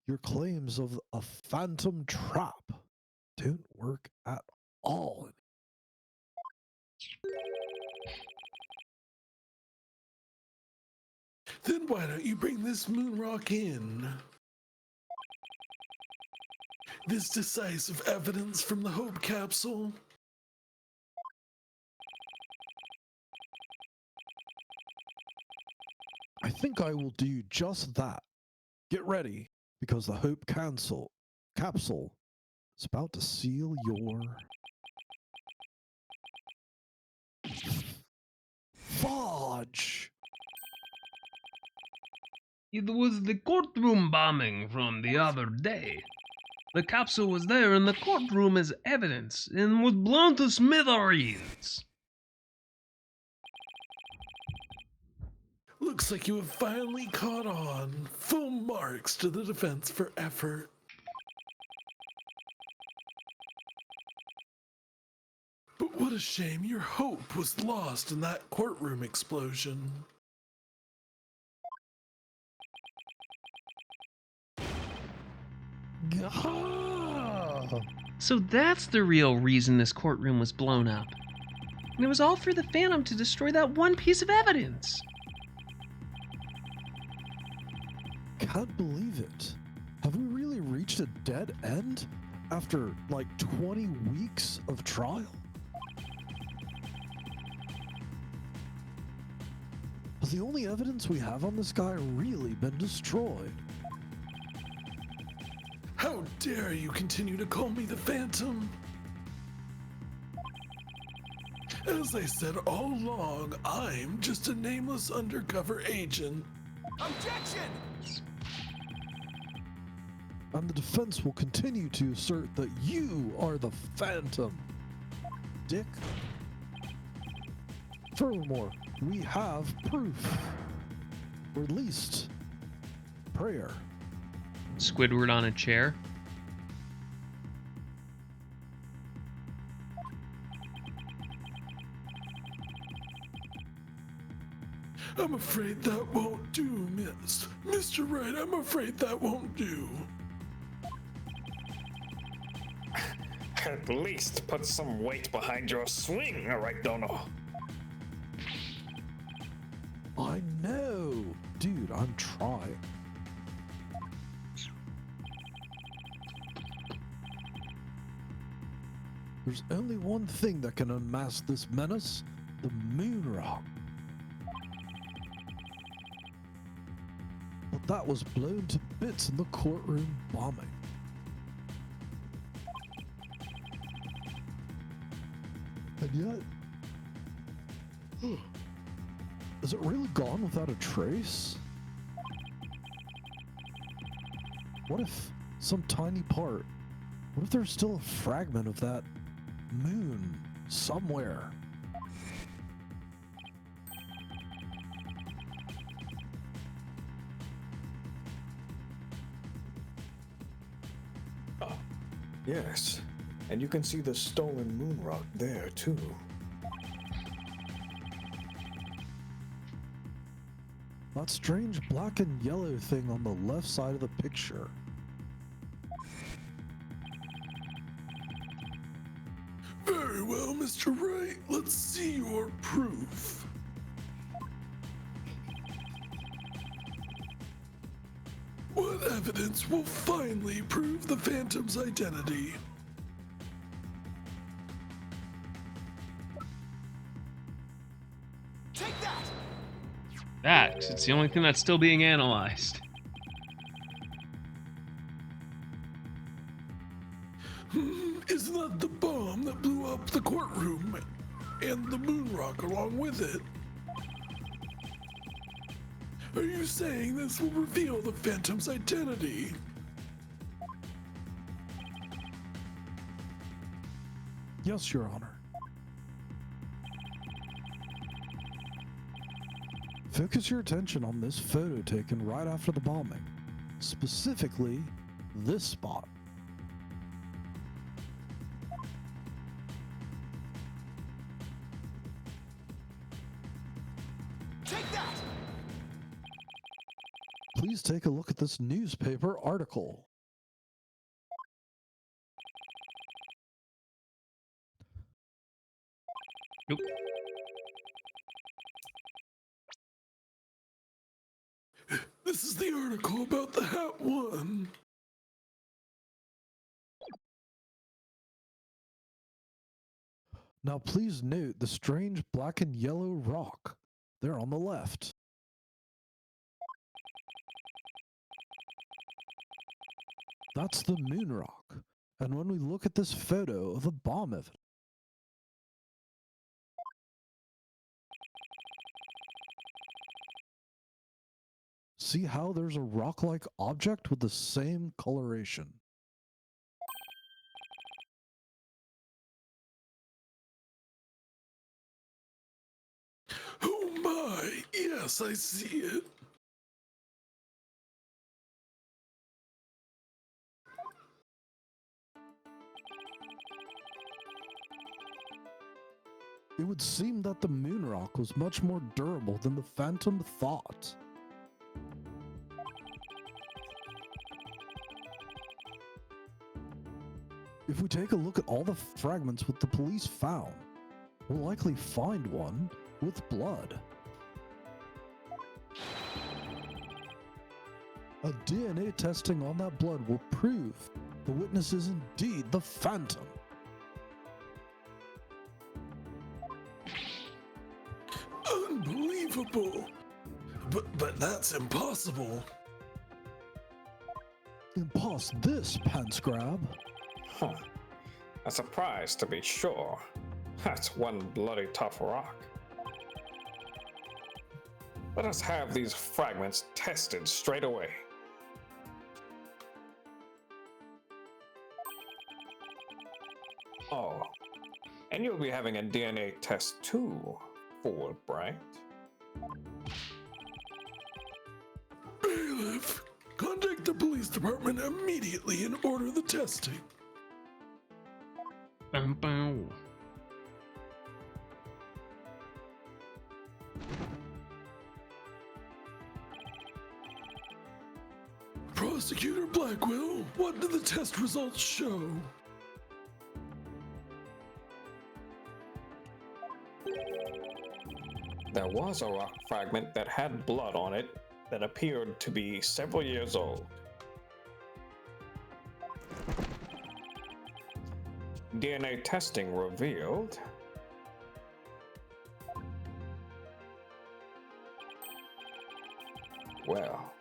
your claims of a phantom trap don't work at all. Then why don't you bring this moon rock in? This decisive evidence from the Hope capsule? I think I will do just that. Get ready, because the Hope capsule is about to seal your fudge. It was the courtroom bombing from the other day. The capsule was there in the courtroom as evidence and was blown to smithereens. Looks like you have finally caught on. Full marks to the defense for effort. But what a shame your hope was lost in that courtroom explosion. So that's the real reason this courtroom was blown up. And it was all for the Phantom to destroy that one piece of evidence. Can't believe it. Have we really reached a dead end after like 20 weeks of trial? Has the only evidence we have on this guy really been destroyed? How dare you continue to call me the Phantom? As I said all along, I'm just a nameless undercover agent. Objection! And the defense will continue to assert that you are the Phantom, Dick. Furthermore, we have proof, or at least prayer. Squidward on a chair. I'm afraid that won't do, Mr. Wright, I'm afraid that won't do. At least put some weight behind your swing, alright, Dono? I know! Dude, I'm trying. There's only one thing that can unmask this menace, the moon rock. But that was blown to bits in the courtroom bombing. And yet... Is it really gone without a trace? What if some tiny part... What if there's still a fragment of that moon somewhere? Yes, and you can see the stolen moon rock there, too. That strange black and yellow thing on the left side of the picture. Very well, Mr. Wright. Let's see your proof. What evidence will finally prove the Phantom's identity? Take that! That, 'cause it's the only thing that's still being analyzed. Isn't that the bomb that blew up the courtroom and the moon rock along with it? Are you saying this will reveal the Phantom's identity? Yes, Your Honor. Focus your attention on this photo taken right after the bombing. Specifically, this spot. Take that! Please take a look at this newspaper article. Nope. This is the article about the Hat One. Now please note the strange black and yellow rock there on the left. That's the moon rock. And when we look at this photo of the bomb evidence, see how there's a rock-like object with the same coloration. Oh my, yes, I see it. It would seem that the moon rock was much more durable than the Phantom thought. If we take a look at all the fragments what the police found, we'll likely find one with blood. A DNA testing on that blood will prove the witness is indeed the Phantom. Unbelievable. But that's impossible. Impos this, Pants Grab. Huh. A surprise, to be sure. That's one bloody tough rock. Let us have these fragments tested straight away. Oh, and you'll be having a DNA test too, Fulbright. Bailiff, contact the police department immediately and order the testing. Bow, bow. Prosecutor Blackwell, what do the test results show? was a rock fragment that had blood on it that appeared to be several years old. DNA testing revealed well,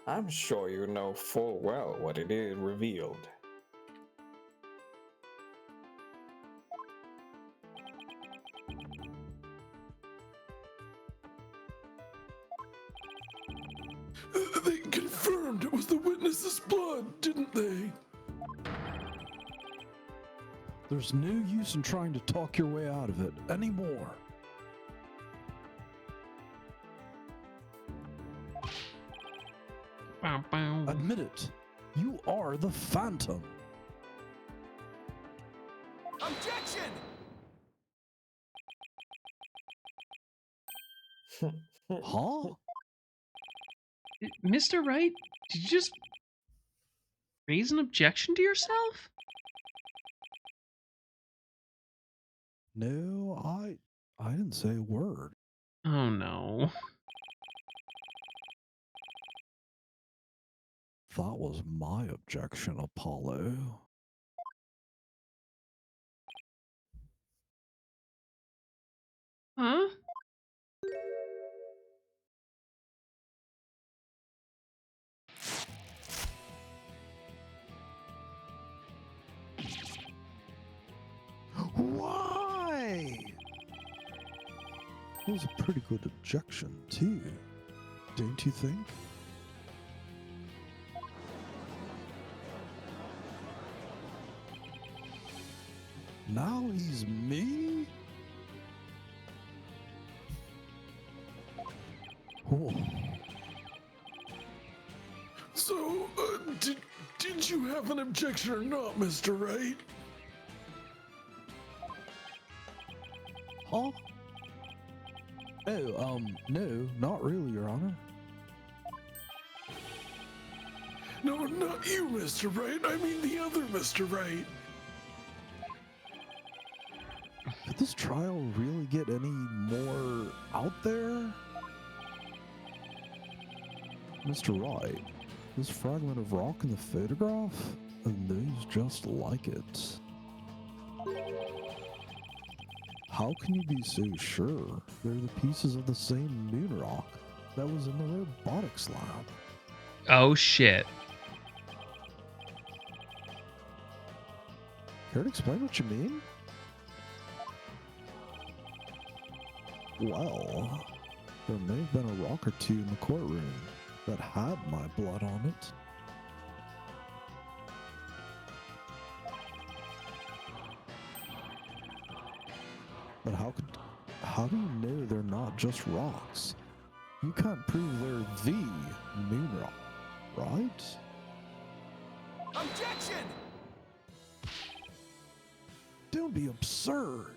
I'm sure you know full well what it is revealed. They confirmed it was the witness's blood, didn't they? There's no use in trying to talk your way out of it anymore. Bow, bow. Admit it. You are the Phantom. Objection! Huh? Mr. Wright, did you just raise an objection to yourself? No, I didn't say a word. Oh no. That was my objection, Apollo. Huh? Why? That was a pretty good objection, too. Don't you think? Now he's me? Oh. So, did you have an objection or not, Mr. Wright? Huh? Oh, no, not really, Your Honor. No, not you, Mr. Wright. I mean the other Mr. Wright. Could this trial really get any more out there? Mr. Wright, this fragment of rock in the photograph, and those just like it. How can you be so sure they're the pieces of the same moon rock that was in the robotics lab? Oh shit. Care to explain what you mean? Well, there may have been a rock or two in the courtroom that had my blood on it. But how do you know they're not just rocks? You can't prove they're the moon rock, right? Objection! Don't be absurd.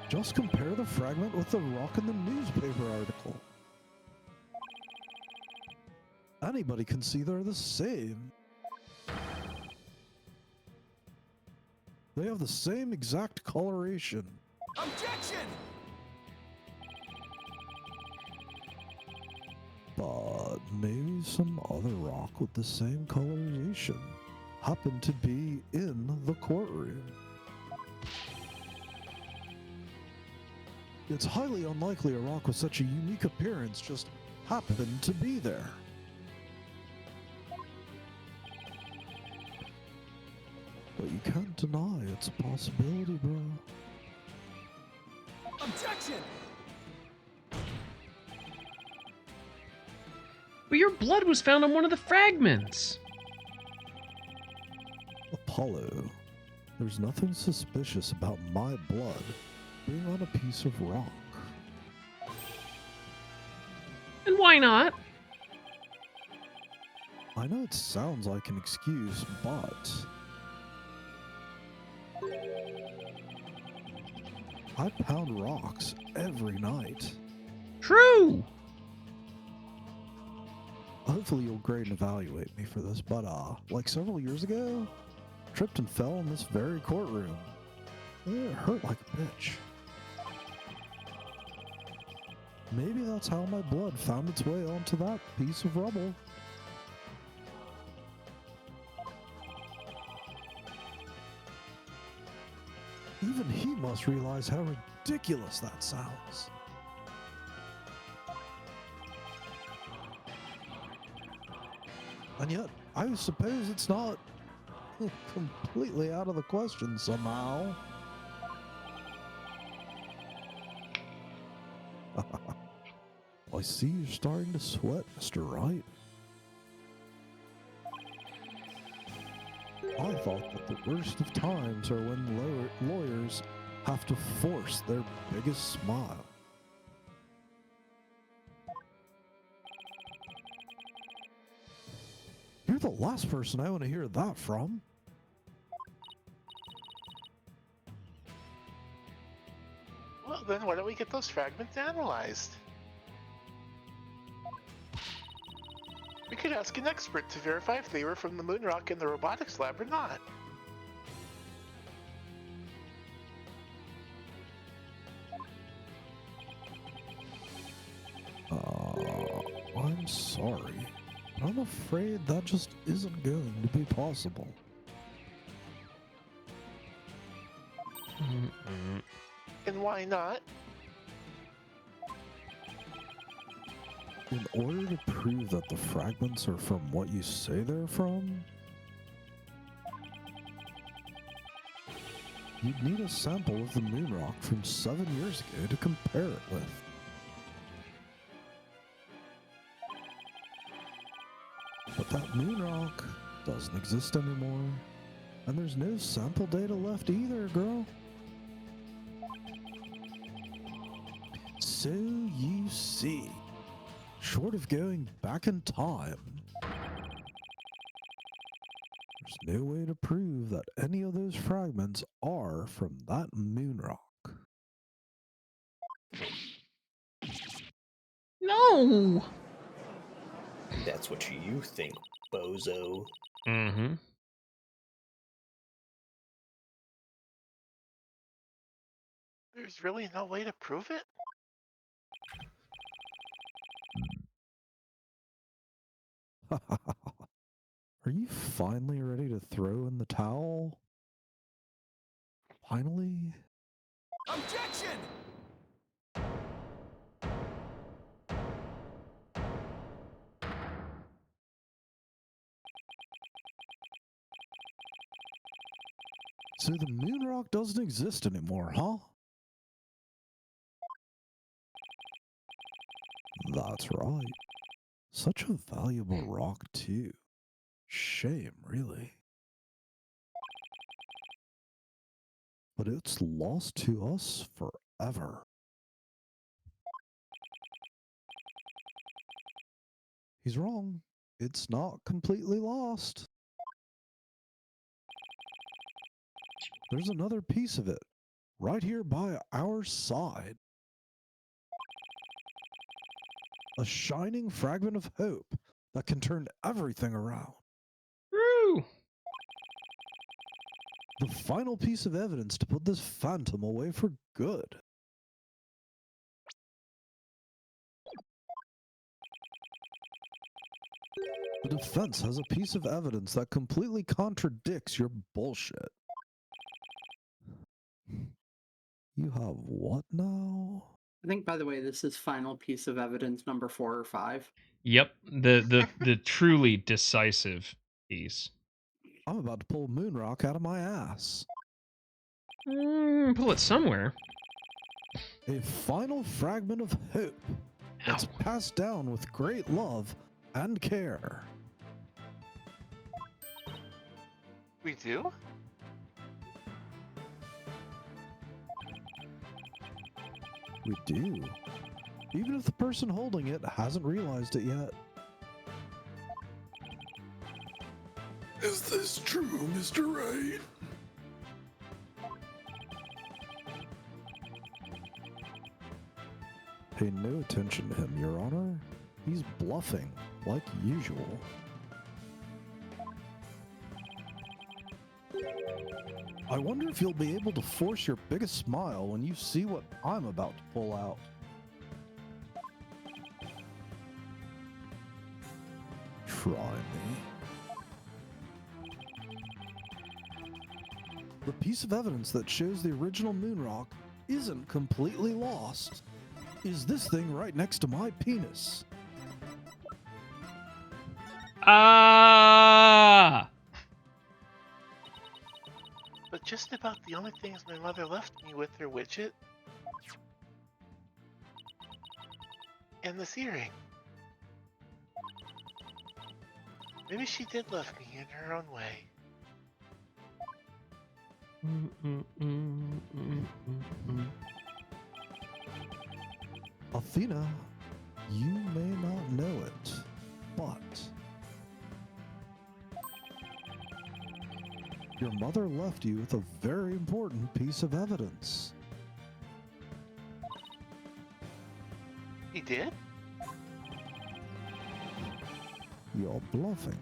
Just compare the fragment with the rock in the newspaper article. Anybody can see they're the same. They have the same exact coloration. Objection! But maybe some other rock with the same coloration happened to be in the courtroom. It's highly unlikely a rock with such a unique appearance just happened to be there. But you can't deny it's a possibility, bro. Objection! But your blood was found on one of the fragments. Apollo, there's nothing suspicious about my blood being on a piece of rock. And why not? I know it sounds like an excuse, but I pound rocks every night. True. Hopefully you'll grade and evaluate me for this, but like several years ago, tripped and fell in this very courtroom. It hurt like a bitch. Maybe that's how my blood found its way onto that piece of rubble. Even he must realize how ridiculous that sounds. And yet, I suppose it's not completely out of the question somehow. I see you're starting to sweat, Mr. Wright. I thought that the worst of times are when lawyers have to force their biggest smile. You're the last person I want to hear that from. Well, then why don't we get those fragments analyzed? We could ask an expert to verify if they were from the moon rock in the robotics lab or not. I'm sorry. I'm afraid that just isn't going to be possible. And why not? In order to prove that the fragments are from what you say they're from, you'd need a sample of the moon rock from 7 years ago to compare it with. But that moon rock doesn't exist anymore, and there's no sample data left either, girl. So you see, short of going back in time, there's no way to prove that any of those fragments are from that moon rock. No! That's what you think, bozo. Mm-hmm. There's really no way to prove it? Are you finally ready to throw in the towel? Finally? Objection! So the moon rock doesn't exist anymore, huh? That's right. Such a valuable rock, too. Shame, really. But it's lost to us forever. He's wrong. It's not completely lost. There's another piece of it, right here by our side. A shining fragment of hope that can turn everything around. Woo! The final piece of evidence to put this phantom away for good. The defense has a piece of evidence that completely contradicts your bullshit. You have what now? I think, by the way, this is final piece of evidence number 4 or 5. Yep, the truly decisive piece. I'm about to pull Moonrock out of my ass. Pull it somewhere. A final fragment of hope that's passed down with great love and care. We do? We do. Even if the person holding it hasn't realized it yet. Is this true, Mr. Wright? Pay no attention to him, Your Honor. He's bluffing, like usual. I wonder if you'll be able to force your biggest smile when you see what I'm about to pull out. Try me. The piece of evidence that shows the original moon rock isn't completely lost is this thing right next to my penis. Ah! But just about the only things my mother left me with her widget. And this earring. Maybe she did love me in her own way. Athena, you may not know it, but your mother left you with a very important piece of evidence. He did? You're bluffing.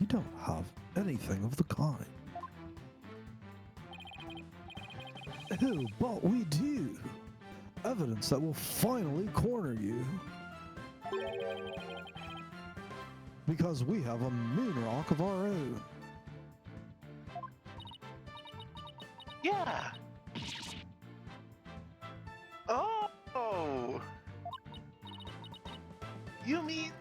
You don't have anything of the kind. Oh, but we do. Evidence that will finally corner you. Because we have a moon rock of our own. Yeah. Oh. You mean?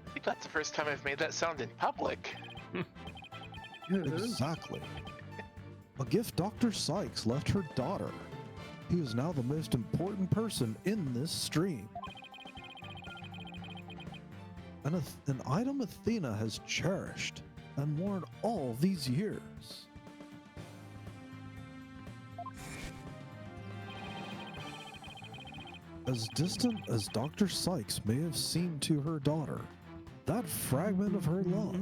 I think that's the first time I've made that sound in public. Exactly. A gift Dr. Sykes left her daughter. He is now the most important person in this stream. An item Athena has cherished and worn all these years. As distant as Dr. Sykes may have seemed to her daughter, that fragment of her love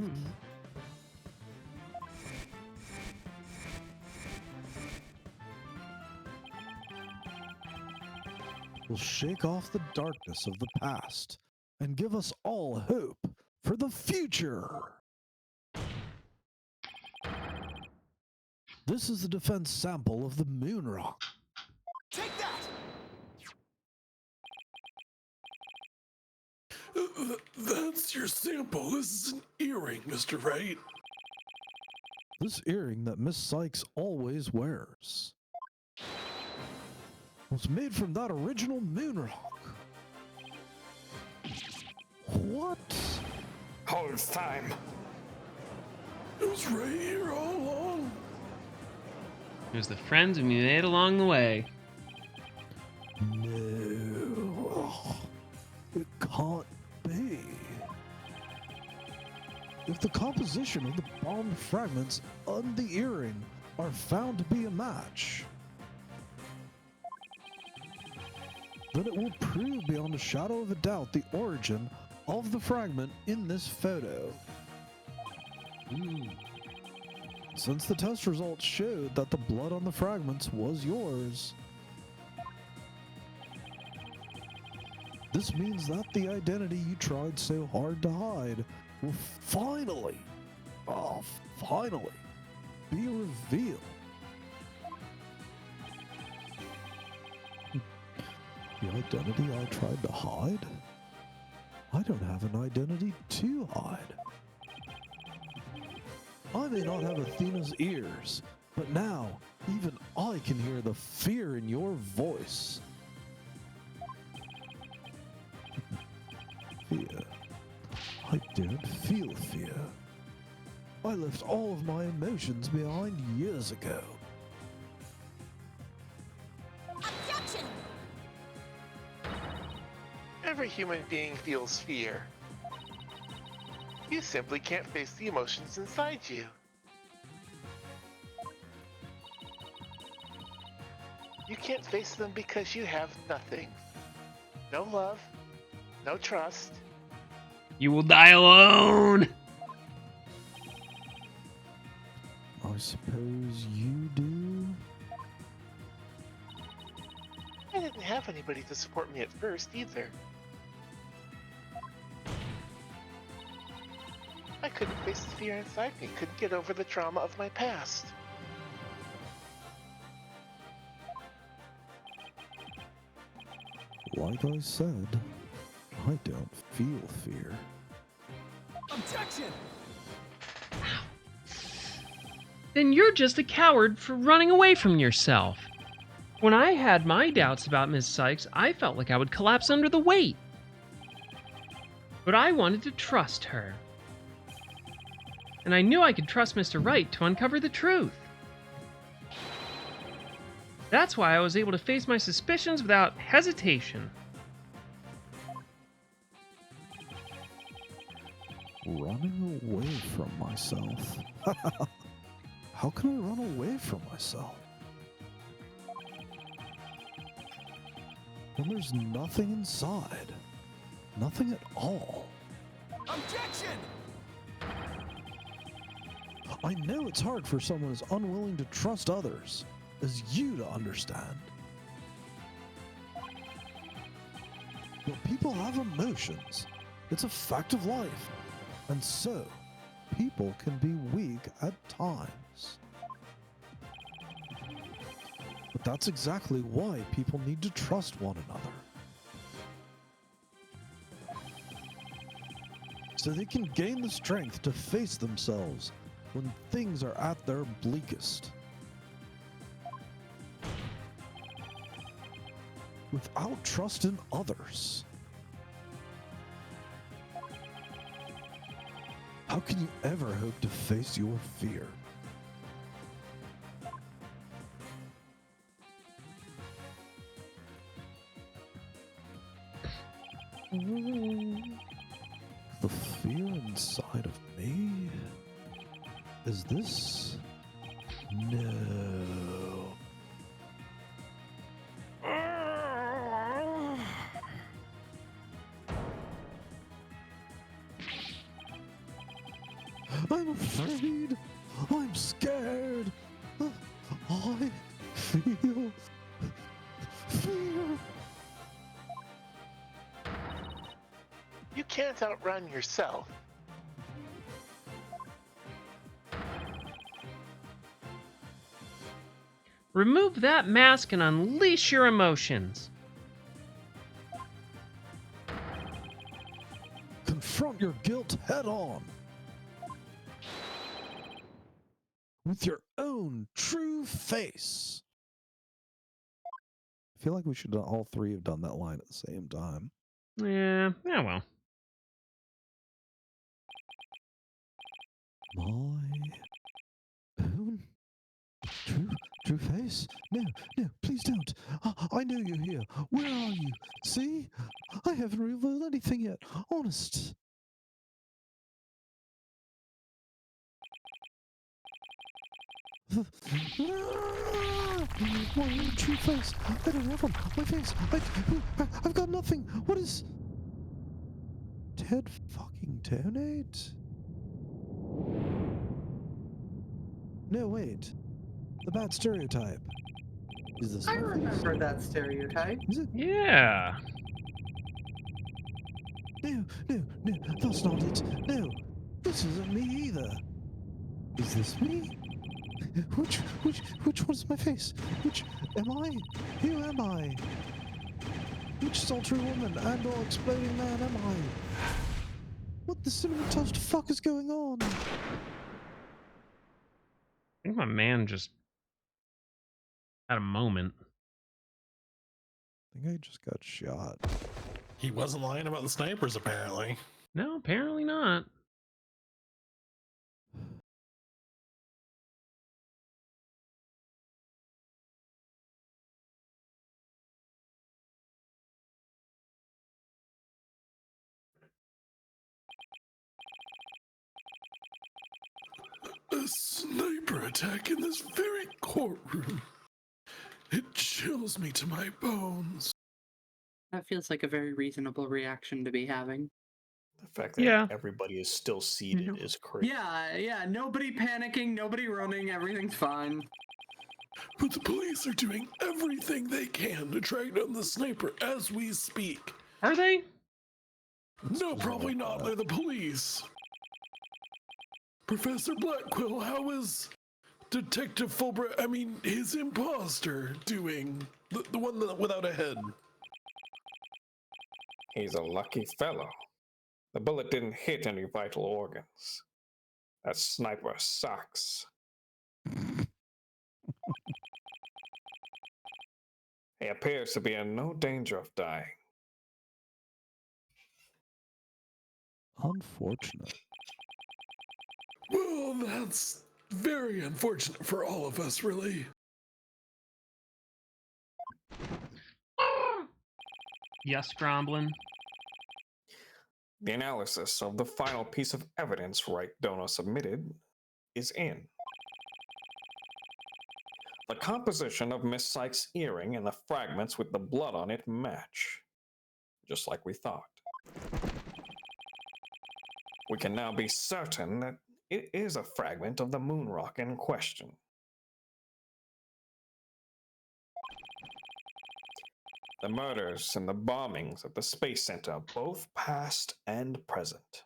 will shake off the darkness of the past and give us all hope for the future. This is the defense sample of the moon rock. Take that! That's your sample. This is an earring, Mr. Wright. This earring that Miss Sykes always wears was made from that original moon rock. What? All this time. It was right here all along. It was the friends we made along the way. No. It can't be. If the composition of the bombed fragments and the earring are found to be a match, then it will prove beyond a shadow of a doubt the origin of the fragment in this photo. Since the test results showed that the blood on the fragments was yours, this means that the identity you tried so hard to hide will finally be revealed. The identity I tried to hide? I don't have an identity to hide. I may not have Athena's ears, but now even I can hear the fear in your voice. Fear. I don't feel fear. I left all of my emotions behind years ago. Objection! Every human being feels fear. You simply can't face the emotions inside you. You can't face them because you have nothing. No love, no trust. You will die alone! I suppose you do? I didn't have anybody to support me at first either. I couldn't face the fear inside me, couldn't get over the trauma of my past. Like I said, I don't feel fear. Objection! Then you're just a coward for running away from yourself. When I had my doubts about Miss Sykes, I felt like I would collapse under the weight. But I wanted to trust her. And I knew I could trust Mr. Wright to uncover the truth. That's why I was able to face my suspicions without hesitation. Running away from myself. How can I run away from myself? When there's nothing inside. Nothing at all. Objection! I know it's hard for someone as unwilling to trust others as you to understand. But people have emotions. It's a fact of life. And so, people can be weak at times. But that's exactly why people need to trust one another. So they can gain the strength to face themselves when things are at their bleakest. Without trust in others, how can you ever hope to face your fear? The fear inside of me? Is this? No. I'm afraid. I'm scared. I feel fear. You can't outrun yourself. Remove that mask and unleash your emotions. Confront your guilt head on. With your own true face. I feel like we should all three have done that line at the same time. Yeah, well. My own true face? No, please don't. I know you're here. Where are you? See? I haven't revealed anything yet. Honest. My own true face. I don't have one. My face. I've got nothing. What is... Ted fucking Tonate? No, wait. The bad stereotype. Is this I my face? remember that stereotype. Is it? Yeah. No, that's not it. No, this isn't me either. Is this me? Which one's my face? Which am I? Who am I? Which sultry woman and or exploding man am I? What the cinnamon toast fuck is going on? I think my man just had a moment. I think I just got shot. He wasn't lying about the snipers, apparently. No, apparently not. A sniper attack in this very courtroom. It chills me to my bones. That feels like a very reasonable reaction to be having. The fact that everybody is still seated is crazy. Yeah, nobody panicking, nobody running, everything's fine. But the police are doing everything they can to track down the sniper as we speak. Are they? No, probably not. They're the police. Professor Blackquill, how is Detective Fulbright, I mean, his imposter doing? The one without a head. He's a lucky fellow. The bullet didn't hit any vital organs. That sniper sucks. He appears to be in no danger of dying. Unfortunate. Well, that's very unfortunate for all of us, really. Yes, Gromblin. The analysis of the final piece of evidence Wright Donor submitted is in. The composition of Miss Sykes' earring and the fragments with the blood on it match, just like we thought. We can now be certain that it is a fragment of the moon rock in question. The murders and the bombings at the Space Center, both past and present.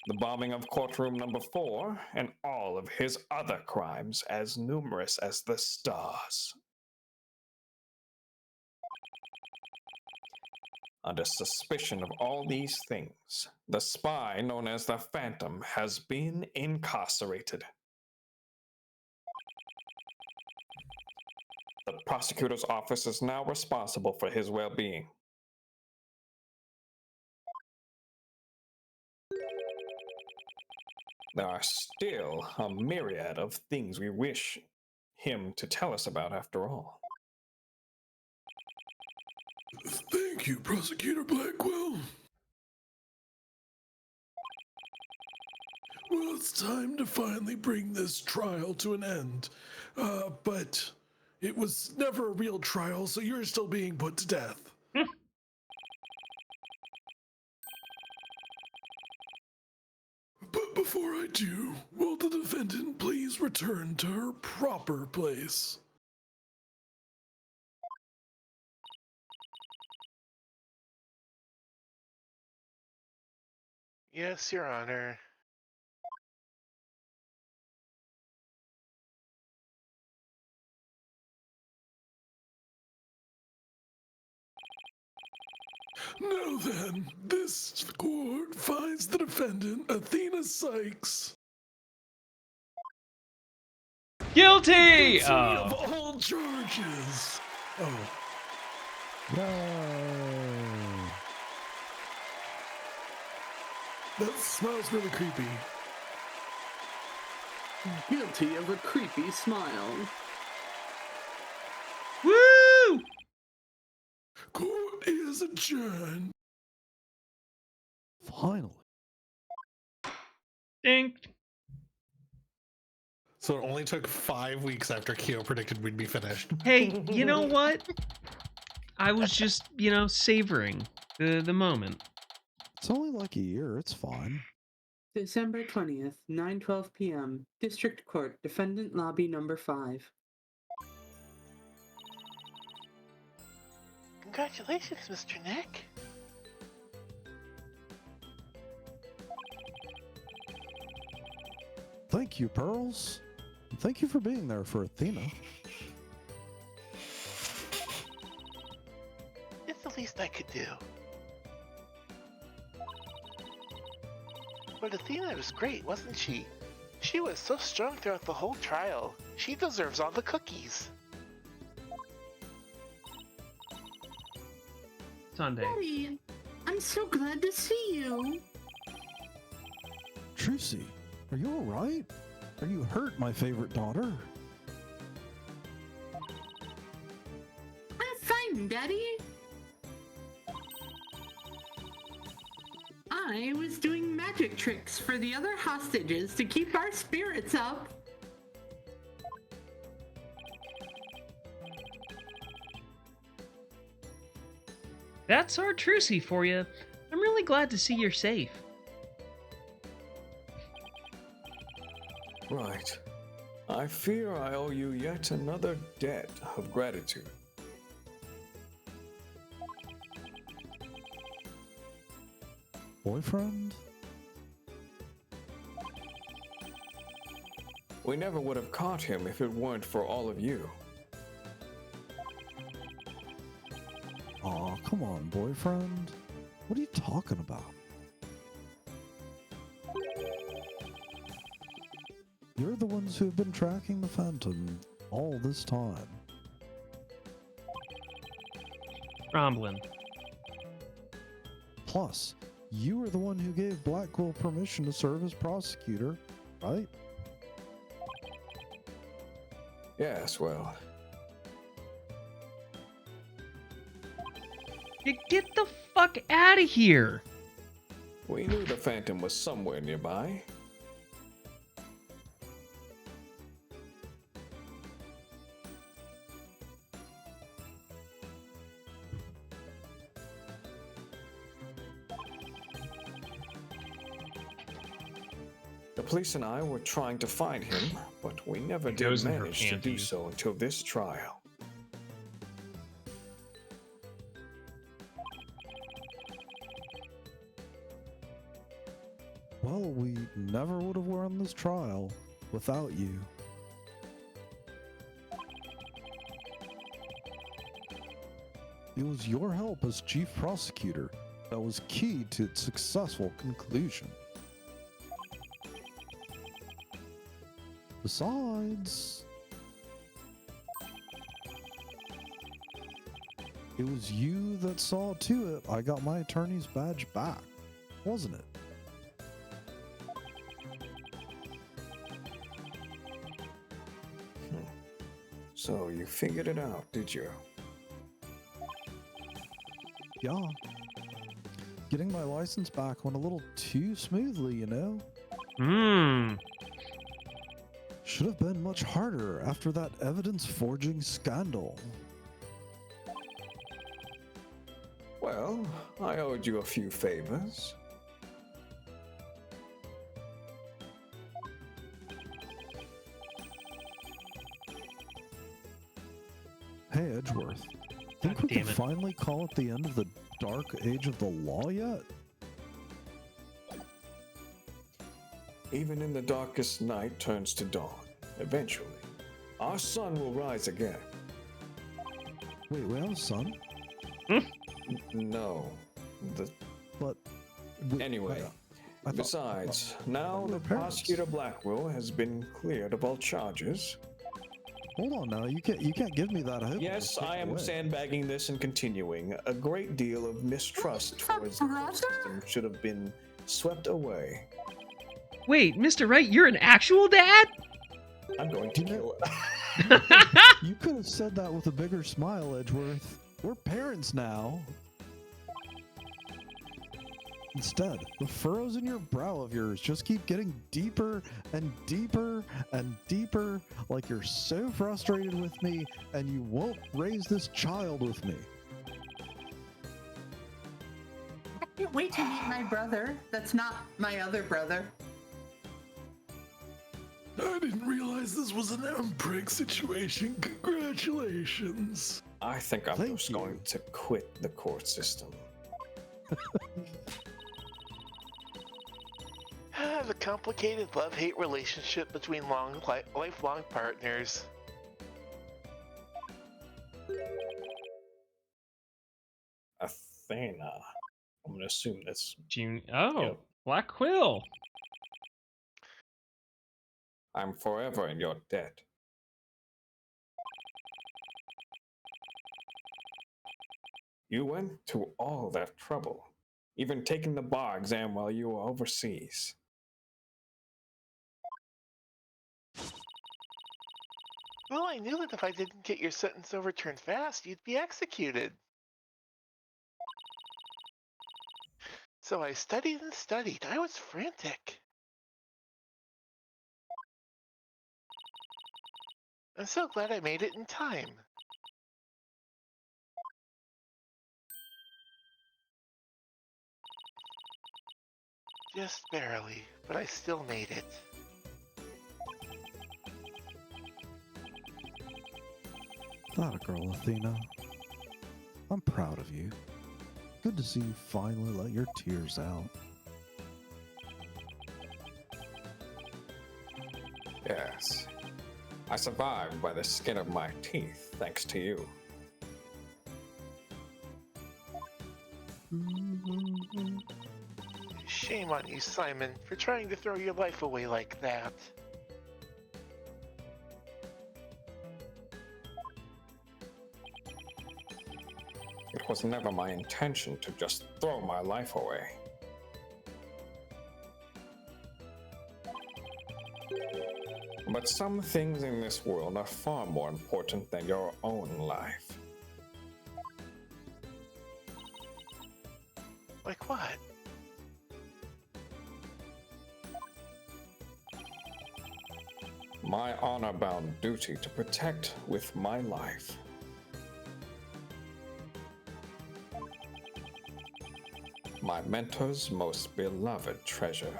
The bombing of courtroom number 4 and all of his other crimes as numerous as the stars. Under suspicion of all these things, the spy known as the Phantom has been incarcerated. The prosecutor's office is now responsible for his well-being. There are still a myriad of things we wish him to tell us about after all. Thank you, Prosecutor Blackwell. Well, it's time to finally bring this trial to an end. But it was never a real trial, so you're still being put to death. But before I do, will the defendant please return to her proper place? Yes, Your Honor. Now then, this court finds the defendant, Athena Sykes, Guilty! guilty of all charges. Oh, Yay! that smells really creepy. Guilty of a creepy smile. Woo! Court is adjourned. Finally. Dink. So it only took 5 weeks after Keo predicted we'd be finished. Hey, you know what? I was just, savoring the moment. It's only like a year. It's fine. December 20th, 9:12 p.m. District Court, Defendant Lobby Number 5. Congratulations, Mr. Nick. Thank you, Pearls. And thank you for being there for Athena. It's the least I could do. But Athena was great, wasn't she? She was so strong throughout the whole trial. She deserves all the cookies. Sunday. Daddy, I'm so glad to see you. Trucy, are you alright? Are you hurt, my favorite daughter? I'm fine, Daddy. I was doing magic tricks for the other hostages to keep our spirits up. That's our Trucy for you. I'm really glad to see you're safe. Right. I fear I owe you yet another debt of gratitude. Boyfriend? We never would have caught him if it weren't for all of you. Aw, come on, boyfriend. What are you talking about? You're the ones who have been tracking the Phantom all this time. Romblin. Plus, you were the one who gave Blackwell permission to serve as prosecutor, right? Yes, well, Get the fuck out of here! we knew the Phantom was somewhere nearby. The police and I were trying to find him, but we never did goes in her manage to do panties. so until this trial. Well, we never would have won this trial without you. It was your help as chief prosecutor that was key to its successful conclusion. Besides, it was you that saw to it I got my attorney's badge back, wasn't it? So you figured it out, did you? Yeah. Getting my license back went a little too smoothly, you know? Mmm. Should have been much harder after that evidence forging scandal. Well, I owed you a few favors. Hey, Edgeworth. Think God we can damn it. finally call it the end of the dark age of the law yet? Even in the darkest night turns to dawn. Eventually, our sun will rise again. Wait, we have a son? No. But... Anyway, I thought- besides, now we're the parents. prosecutor Blackwell has been cleared of all charges. Hold on now, you can't give me that hope. Yes, I am away. sandbagging this and continuing. A great deal of mistrust towards the court system should have been swept away. Wait, Mr. Wright, you're an actual dad? I'm going to kill it. You could have said that with a bigger smile, Edgeworth. We're parents now. Instead, the furrows in your brow of yours just keep getting deeper and deeper and deeper, like you're so frustrated with me and you won't raise this child with me. I can't wait to meet my brother. That's not my other brother. I didn't realize this was an M-prig situation. Congratulations. I think I'm Thank just you. going to quit the court system. The complicated love-hate relationship between lifelong partners. Athena. I'm gonna assume that's. Oh, Yep. Black Quill. I'm forever in your debt. You went to all that trouble, even taking the bar exam while you were overseas. Well, I knew that if I didn't get your sentence overturned fast, you'd be executed. So I studied and studied. I was frantic. I'm so glad I made it in time. Just barely, but I still made it. That a girl, Athena. I'm proud of you. Good to see you finally let your tears out. Yes. I survived by the skin of my teeth, thanks to you. Shame on you, Simon, for trying to throw your life away like that. It was never my intention to just throw my life away. But some things in this world are far more important than your own life. Like what? My honor-bound duty to protect with my life. My mentor's most beloved treasure.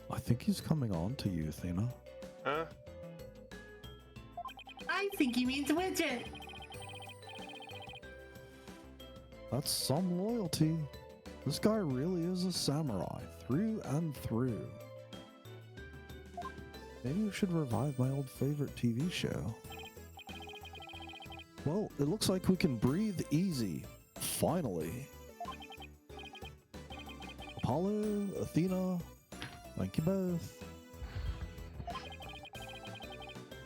I think he's coming on to you, Athena. Huh? I think he means widget. That's some loyalty. This guy really is a samurai, through and through. Maybe we should revive my old favorite TV show. Well, it looks like we can breathe easy. Finally. Apollo, Athena, thank you both.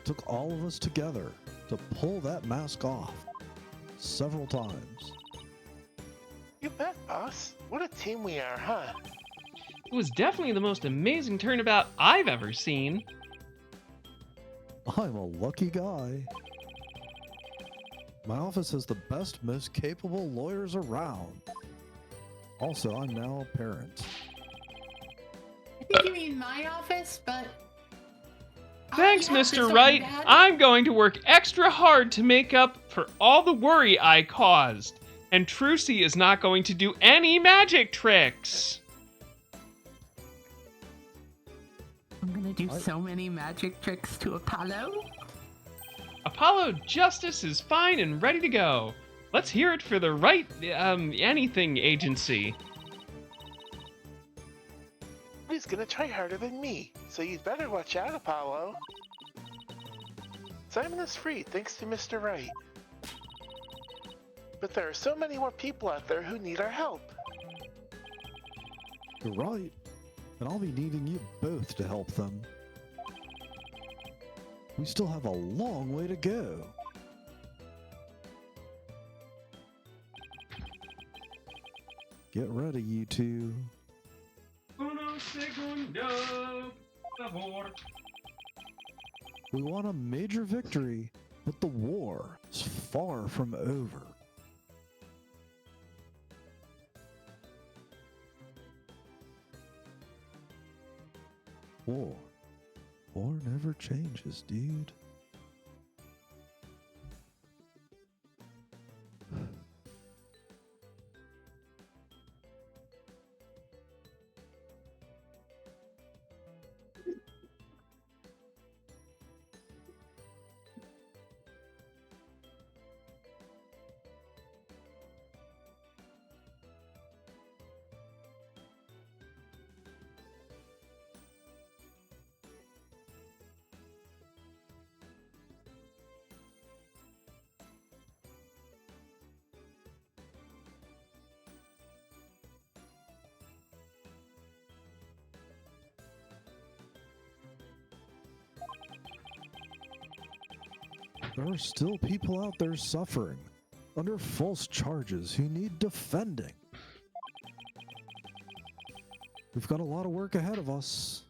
Took all of us together to pull that mask off several times. You bet, boss. What a team we are, huh? It was definitely the most amazing turnabout I've ever seen. I'm a lucky guy. My office has the best, most capable lawyers around. Also, I'm now a parent. I think you mean my office, but... Thanks, yeah, Mr. so Wright. Dad. I'm going to work extra hard to make up for all the worry I caused. And Trucy is not going to do any magic tricks. I'm gonna do so many magic tricks to Apollo. Apollo Justice is fine and ready to go. Let's hear it for the Wright, anything agency. He's gonna try harder than me, so you'd better watch out, Apollo. Simon is free thanks to Mr. Wright. But there are so many more people out there who need our help. You're right. And I'll be needing you both to help them. We still have a long way to go. Get ready, you two. Uno segundo, favor. We want a major victory, but the war is far from over. War never changes, dude. There are still people out there suffering under false charges who need defending. We've got a lot of work ahead of us.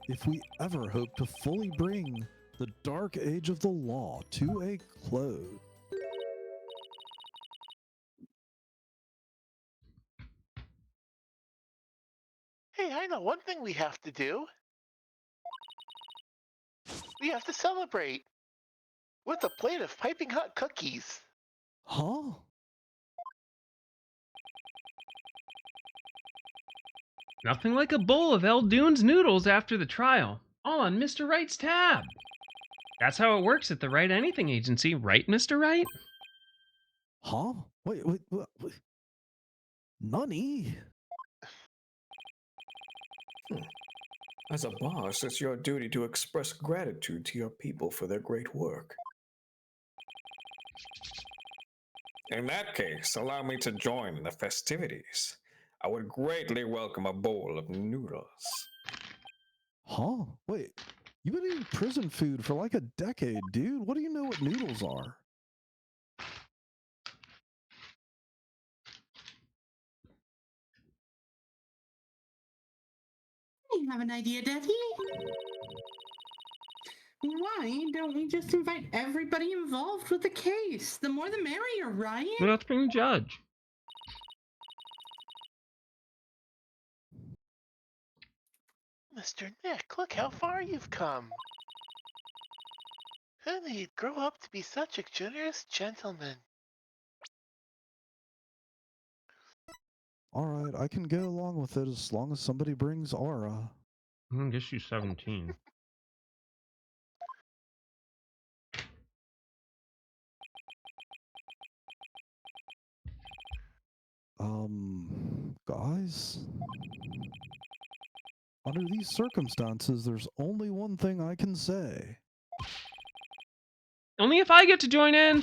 If we ever hope to fully bring the dark age of the law to a close. Hey, I know one thing we have to do. We have to celebrate with a plate of piping hot cookies. Huh? Nothing like a bowl of Eldoon's noodles after the trial, all on Mr. Wright's tab. That's how it works at the Wright Anything Agency, right, Mr. Wright? Huh? Wait. Nani? As a boss, it's your duty to express gratitude to your people for their great work. In that case, allow me to join in the festivities. I would greatly welcome a bowl of noodles. Huh? Wait, you've been eating prison food for like a decade, dude. What do you know what noodles are? I have an idea, Daddy. Why don't we just invite everybody involved with the case? The more the merrier, right? Well, let's bring the judge. Mr. Nick, look how far you've come. Who knew you'd grow up to be such a generous gentleman? All right, I can go along with it as long as somebody brings Aura. I guess she's 17. Guys? Under these circumstances, there's only one thing I can say. Only if I get to join in.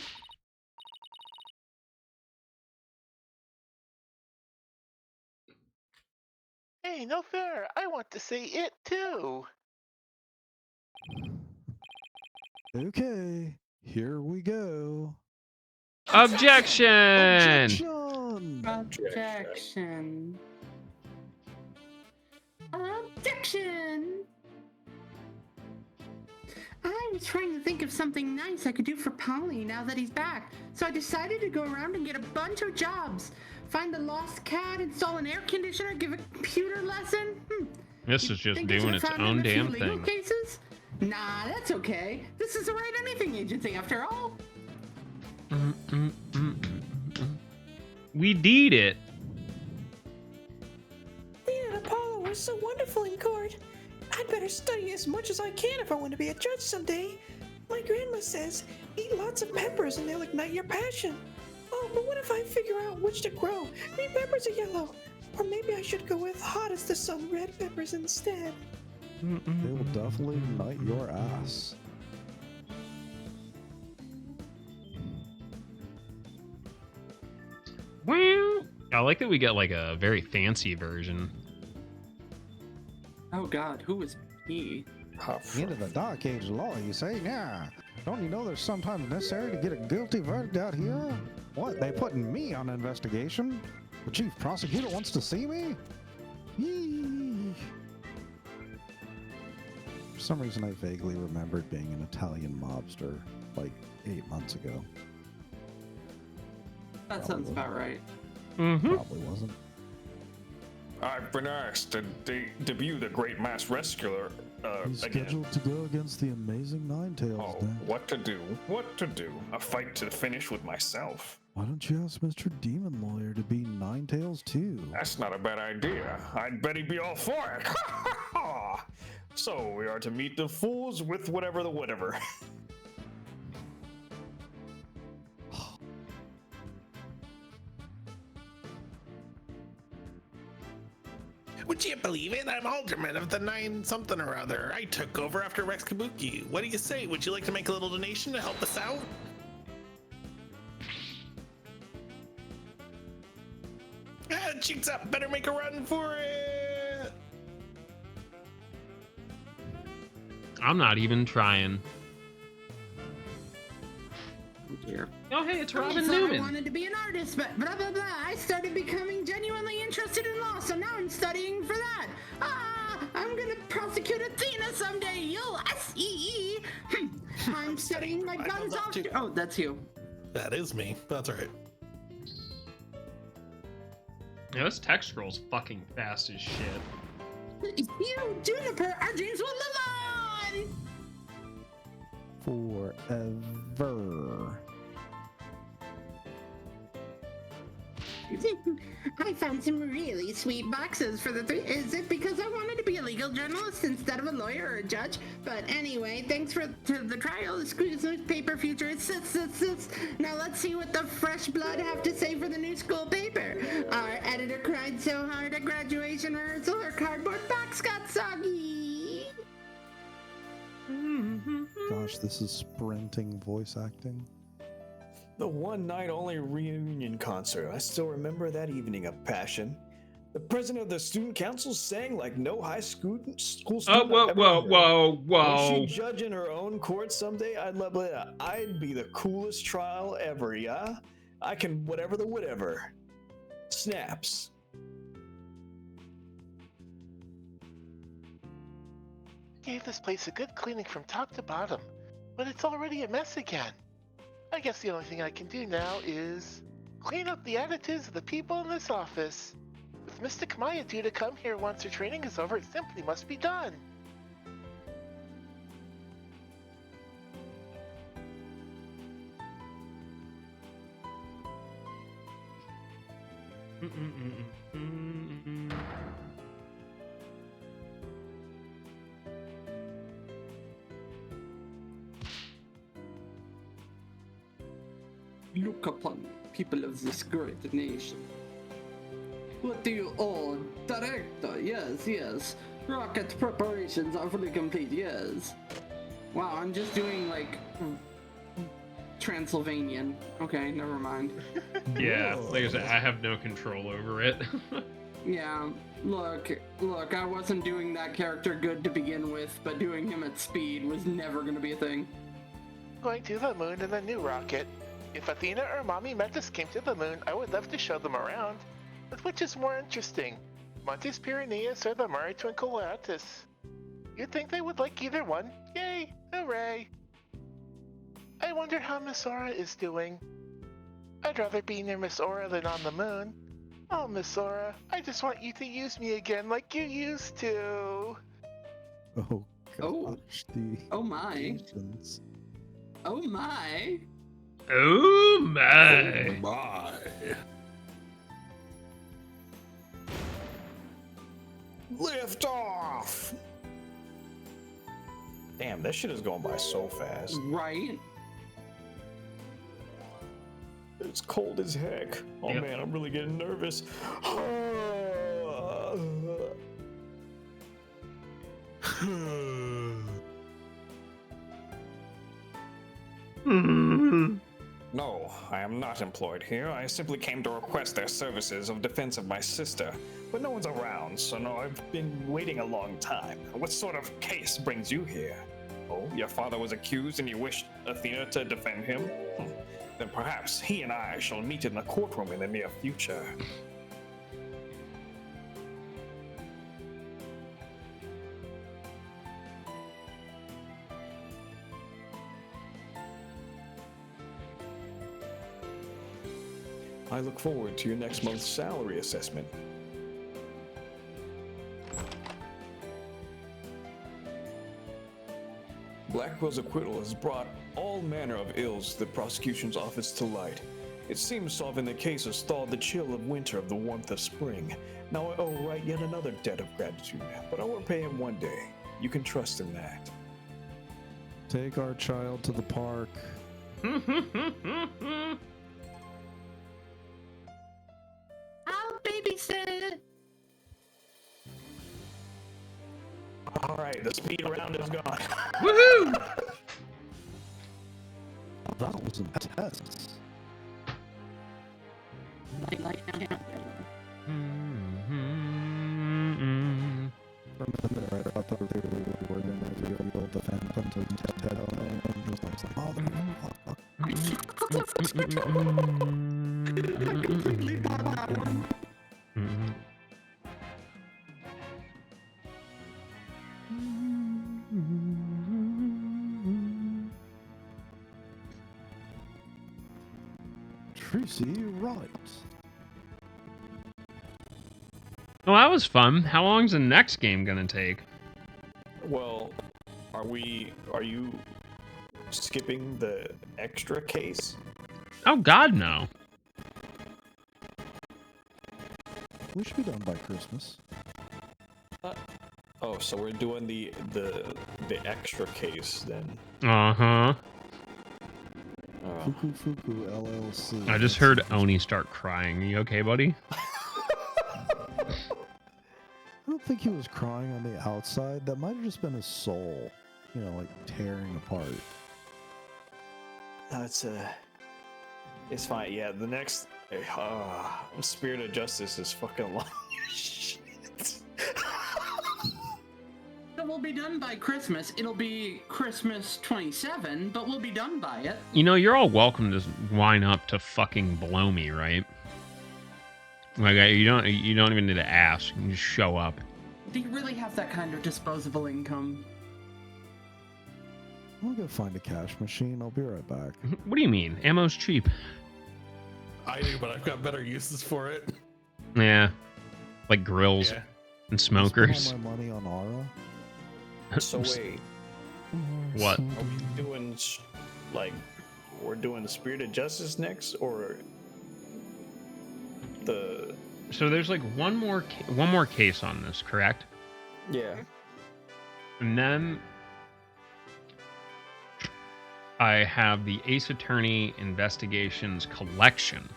Hey, no fair. I want to say it too. Okay, here we go. Objection! Objection! Objection. Objection! I was trying to think of something nice I could do for Polly now that he's back, so I decided to go around and get a bunch of jobs. Find the lost cat, install an air conditioner, give a computer lesson. This is just doing its own damn thing. Cases? Nah, that's okay. This is the Wright Anything Agency after all. We did it. Lena and Apollo are so wonderful in court. I'd better study as much as I can if I want to be a judge someday. My grandma says, eat lots of peppers and they'll ignite your passion. Oh, but what if I figure out which to grow? Green peppers are yellow. Or maybe I should go with hot as the sun red peppers instead. They will definitely ignite your ass. Well, I like that we get like a very fancy version. Oh God, who was he? Into the dark age law, you say? Yeah. Don't you know there's sometimes necessary to get a guilty verdict out here? What, they putting me on investigation? The chief prosecutor wants to see me? Yee. For some reason, I vaguely remembered being an Italian mobster like 8 months ago. That sounds about right. Probably wasn't. I've been asked to debut the Great Mass Rescuer He's again. scheduled to go against the amazing Ninetales Oh, next. what to do? What to do? A fight to the finish with myself. Why don't you ask Mr. Demon Lawyer to be Ninetales too? That's not a bad idea. I'd bet he'd be all for it. So we are to meet the fools with whatever the whatever. Would you believe it? I'm alderman of the 9 something or other. I took over after Rex Kabuki. What do you say? Would you like to make a little donation to help us out? Cheeks up! Better make a run for it! I'm not even trying. Oh dear. Oh, hey, it's Robin I thought Newman. I wanted to be an artist, but blah blah blah. I started becoming genuinely interested in law, so now I'm studying for that. I'm gonna prosecute Athena someday. You'll see. I'm studying my guns off. Oh, that's you. That is me. That's all right. Yeah, this text scroll's fucking fast as shit. You, Juniper, our dreams will live on. Forever. I found some really sweet boxes for the three. Is it because I wanted to be a legal journalist instead of a lawyer or a judge? But anyway, thanks to the trial. Excuse me, paper futurists. Now let's see what the fresh blood have to say for the new school paper. Our editor cried so hard at graduation rehearsal, her cardboard box got soggy. Gosh, this is sprinting voice acting. The one night only reunion concert. I still remember that evening of passion. The president of the student council sang like no high school student. Whoa. When she judge in her own court someday, I'd be the coolest trial ever, yeah? I can whatever. Snaps. Gave this place a good cleaning from top to bottom, but it's already a mess again. I guess the only thing I can do now is clean up the attitudes of the people in this office. With Mystic Maya due to come here once her training is over, it simply must be done. Look upon people of this great nation. What do you all, Director? Yes. Rocket preparations are fully complete, yes. Wow, I'm just doing like Transylvanian. Okay, never mind. Yeah, like I said, I have no control over it. Yeah, look, I wasn't doing that character good to begin with, but doing him at speed was never gonna be a thing. Going to the moon in a new rocket. If Athena or Mommy Metis came to the moon, I would love to show them around. But which is more interesting? Montes Pyrenees or the Mare Twinkleatus? You'd think they would like either one. Yay! Hooray! I wonder how Miss Aura is doing. I'd rather be near Miss Aura than on the moon. Oh, Miss Aura, I just want you to use me again like you used to. Oh gosh, oh my. Patience. Oh my. Oh my. Oh my. Lift off! Damn, that shit is going by so fast. Right? It's cold as heck. Oh man, I'm really getting nervous. No, I am not employed here. I simply came to request their services of defense of my sister. But no one's around, so no, I've been waiting a long time. What sort of case brings you here? Oh, your father was accused and you wished Athena to defend him? Then perhaps he and I shall meet in the courtroom in the near future. I look forward to your next month's salary assessment. Blackwell's acquittal has brought all manner of ills to the prosecution's office to light. It seems solving the case has thawed the chill of winter of the warmth of spring. Now I owe Wright yet another debt of gratitude, but I will repay him one day. You can trust in that. Take our child to the park. I'll babysit. All right, the speed round is gone. Woohoo! That was a test. Remember, I thought they were going to reveal the Phantom to Tracy Wright. Well, that was fun. How long's the next game gonna take? Well, are you skipping the extra case? Oh God, no. We should be done by Christmas. Oh, so we're doing the extra case then. Uh-huh. Fuku Fuku LLC. I just heard Oni start crying. You okay, buddy? I don't think he was crying on the outside. That might have just been his soul, you know, like tearing apart. No, it's fine. Yeah, the next Spirit of Justice is fucking long. Shit. So we'll be done by Christmas. It'll be Christmas 27, but we'll be done by it. You know, you're all welcome to line up to fucking blow me, right? Like, you don't even need to ask. You can just show up. Do you really have that kind of disposable income? I'm gonna go find a cash machine. I'll be right back. What do you mean? Ammo's cheap. I do, but I've got better uses for it. Yeah. Like grills and smokers. Spend all my money on Aura. So wait, What? are we doing we're doing the Spirit of Justice next, or the? So there's like one more case on this, correct? Yeah. And then I have the Ace Attorney Investigations Collection.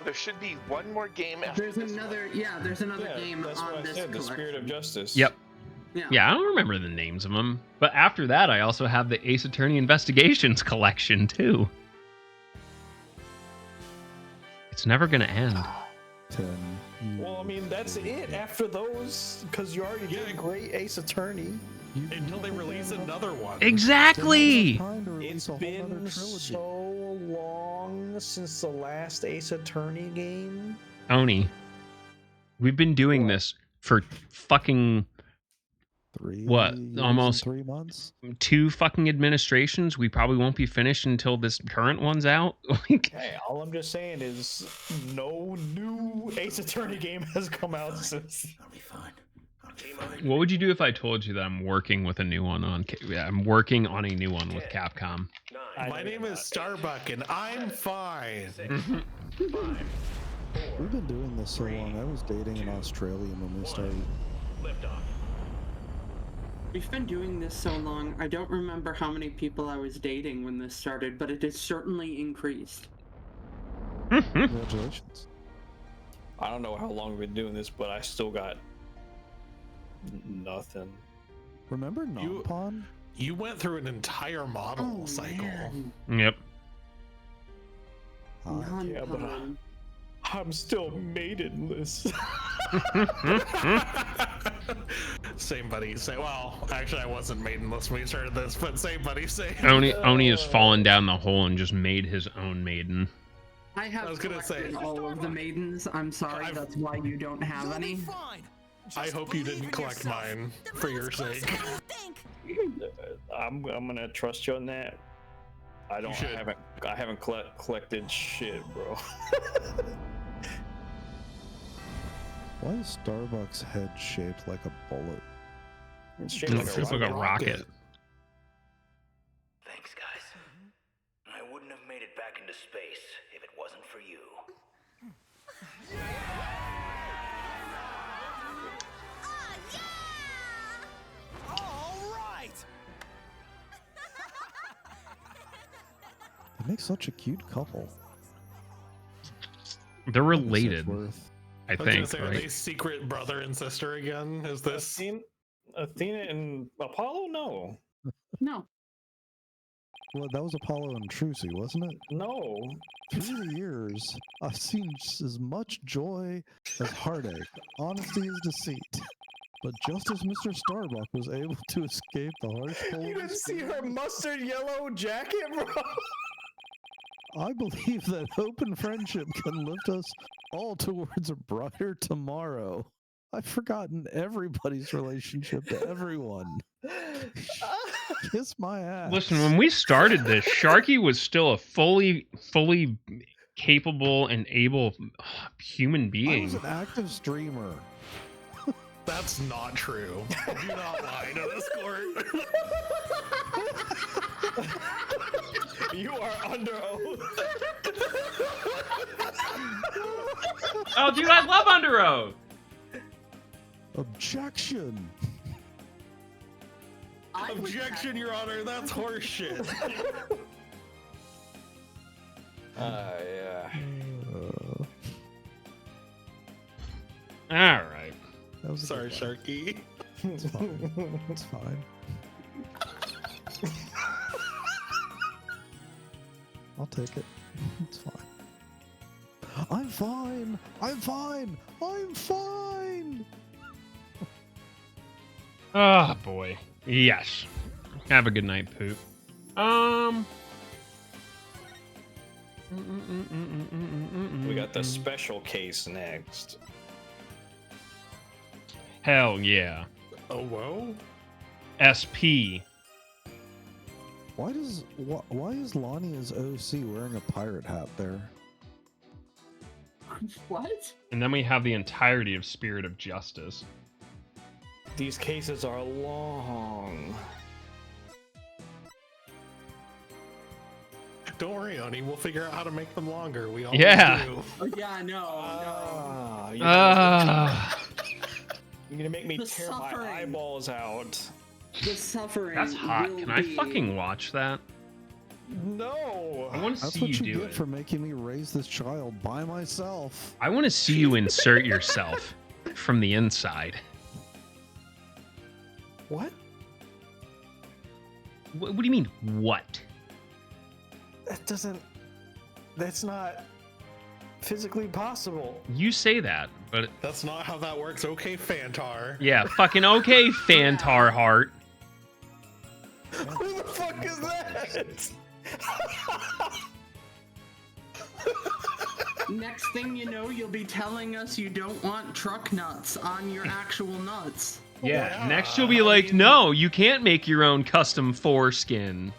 There should be one more game after There's this another, one. there's another game That's on what I this said. The collection. Spirit of Justice. Yep. Yeah. Yeah, I don't remember the names of them. But after that, I also have the Ace Attorney Investigations Collection, too. It's never going to end. 10. Well, I mean, that's it. After those, because you already did a great Ace Attorney. Until they release another one. Exactly! It's been so long since the last Ace Attorney game. Oni, we've been doing this for fucking... almost 3 months? 2 fucking administrations. We probably won't be finished until this current one's out. Hey, all I'm just saying is no new Ace Attorney game has come out since. I'll be fine. What would you do if I told you that I'm working with a new one on? I'm working on a new one with Capcom. My name is Starbuck, and I'm fine. We've been doing this so long. I was dating an Australian when we started. We've been doing this so long, I don't remember how many people I was dating when this started, but it has certainly increased. Congratulations. I don't know how long we've been doing this, but I still got nothing. Remember Nompon? You went through an entire model cycle. Yep. Yeah, but I'm still maidenless. Same, buddy. Well, actually, I wasn't maidenless when we started this, but same, buddy. Same. Oni has fallen down the hole and just made his own maiden. I was gonna say all of the maidens. I'm sorry, that's why you don't have any. I hope you didn't collect mine for your sake. I'm gonna trust you on that. I haven't collected shit, bro. Why is Starbucks' head shaped like a bullet? It's shaped like a rocket. Thanks, guys. I wouldn't have made it back into space if it wasn't for you. All right. They make such a cute couple. They're related, I was gonna think, say, are right? they secret brother and sister again? Is this Athena and Apollo? No. No. Well, that was Apollo and Trucy, wasn't it? No. Through the years, I've seen just as much joy as heartache, honesty as deceit. But just as Mr. Starbuck was able to escape the harsh cold, You didn't see her mustard yellow jacket, bro? I believe that open friendship can lift us all towards a brighter tomorrow. I've forgotten everybody's relationship to everyone. Kiss my ass. Listen, when we started this, Sharky was still a fully capable and able human I being. was an active streamer. That's not true. Do not lie to this court. You are under oath. Oh, dude, I love Under Oath. Objection. Objection, Your Honor. That's horseshit. Yeah. All right. That was a Sorry, good one. Sharky. It's fine. It's fine. I'll take it. It's fine. I'm fine. I'm fine. I'm fine. Oh boy. Yes. Have a good night, Poop. We got the special case next. Hell yeah. Oh, whoa. SP. Why is Lonnie as OC wearing a pirate hat there? What? And then we have the entirety of Spirit of Justice. These cases are long. Don't worry, Oni. We'll figure out how to make them longer. We all do. Yeah, no. You're gonna make me The tear suffering. my eyeballs out. The suffering. That's hot. will Can I be- fucking watch that? No. I want to That's see what you you do get it. for making me raise this child by myself. I want to see you insert yourself from the inside. What? What do you mean, what? That's not physically possible. You say that, but That's not how that works. Okay, Fantar. yeah, fucking okay, Fantar Heart. Who the fuck is that? Next thing you know, you'll be telling us you don't want truck nuts on your actual nuts. Yeah, next you'll be like, no, you can't make your own custom foreskin.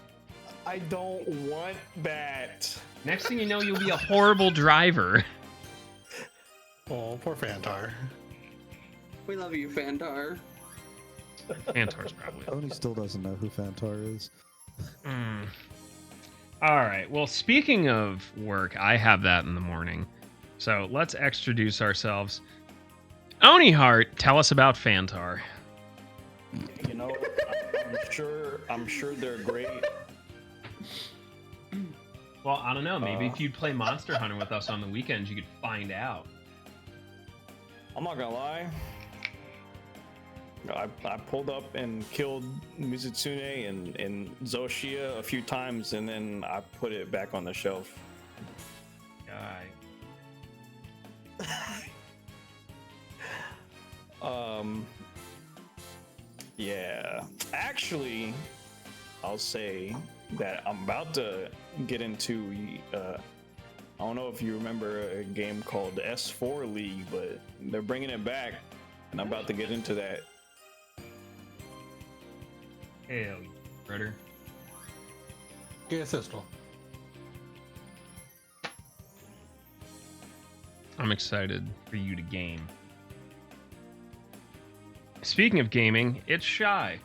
I don't want that. Next thing you know, you'll be a horrible driver. Oh, poor Fantar. We love you, Fantar. Fantar's probably. Oni still doesn't know who Fantar is. All right. Well, speaking of work, I have that in the morning. So let's introduce ourselves. Oni Heart, tell us about Fantar. You know, I'm sure they're great. Well, I don't know. Maybe if you'd play Monster Hunter with us on the weekends, you could find out. I'm not gonna lie. I pulled up and killed Mizutsune and Zoshia a few times, and then I put it back on the shelf. Guy. Yeah. Actually, I'll say that I'm about to get into. I don't know if you remember a game called the S4 League, but they're bringing it back, and I'm about to get into that. Hell, brother. Get a pistol. I'm excited for you to game. Speaking of gaming, it's Shy.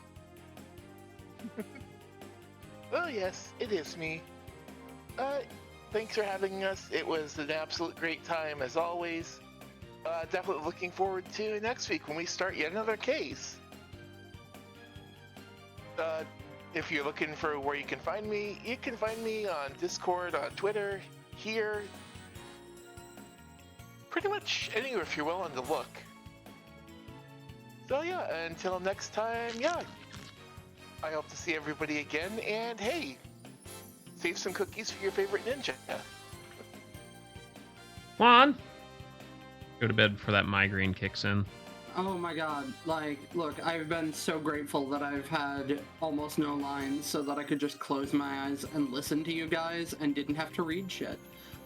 Well, yes, it is me. Thanks for having us. It was an absolute great time as always. Definitely looking forward to next week when we start yet another case. If you're looking for where you can find me on Discord, on Twitter, here. Pretty much anywhere if you're willing to look. So yeah, until next time, yeah. I hope to see everybody again, and hey, save some cookies for your favorite ninja. Juan, go to bed before that migraine kicks in. Oh my god, like, look, I've been so grateful that I've had almost no lines so that I could just close my eyes and listen to you guys and didn't have to read shit.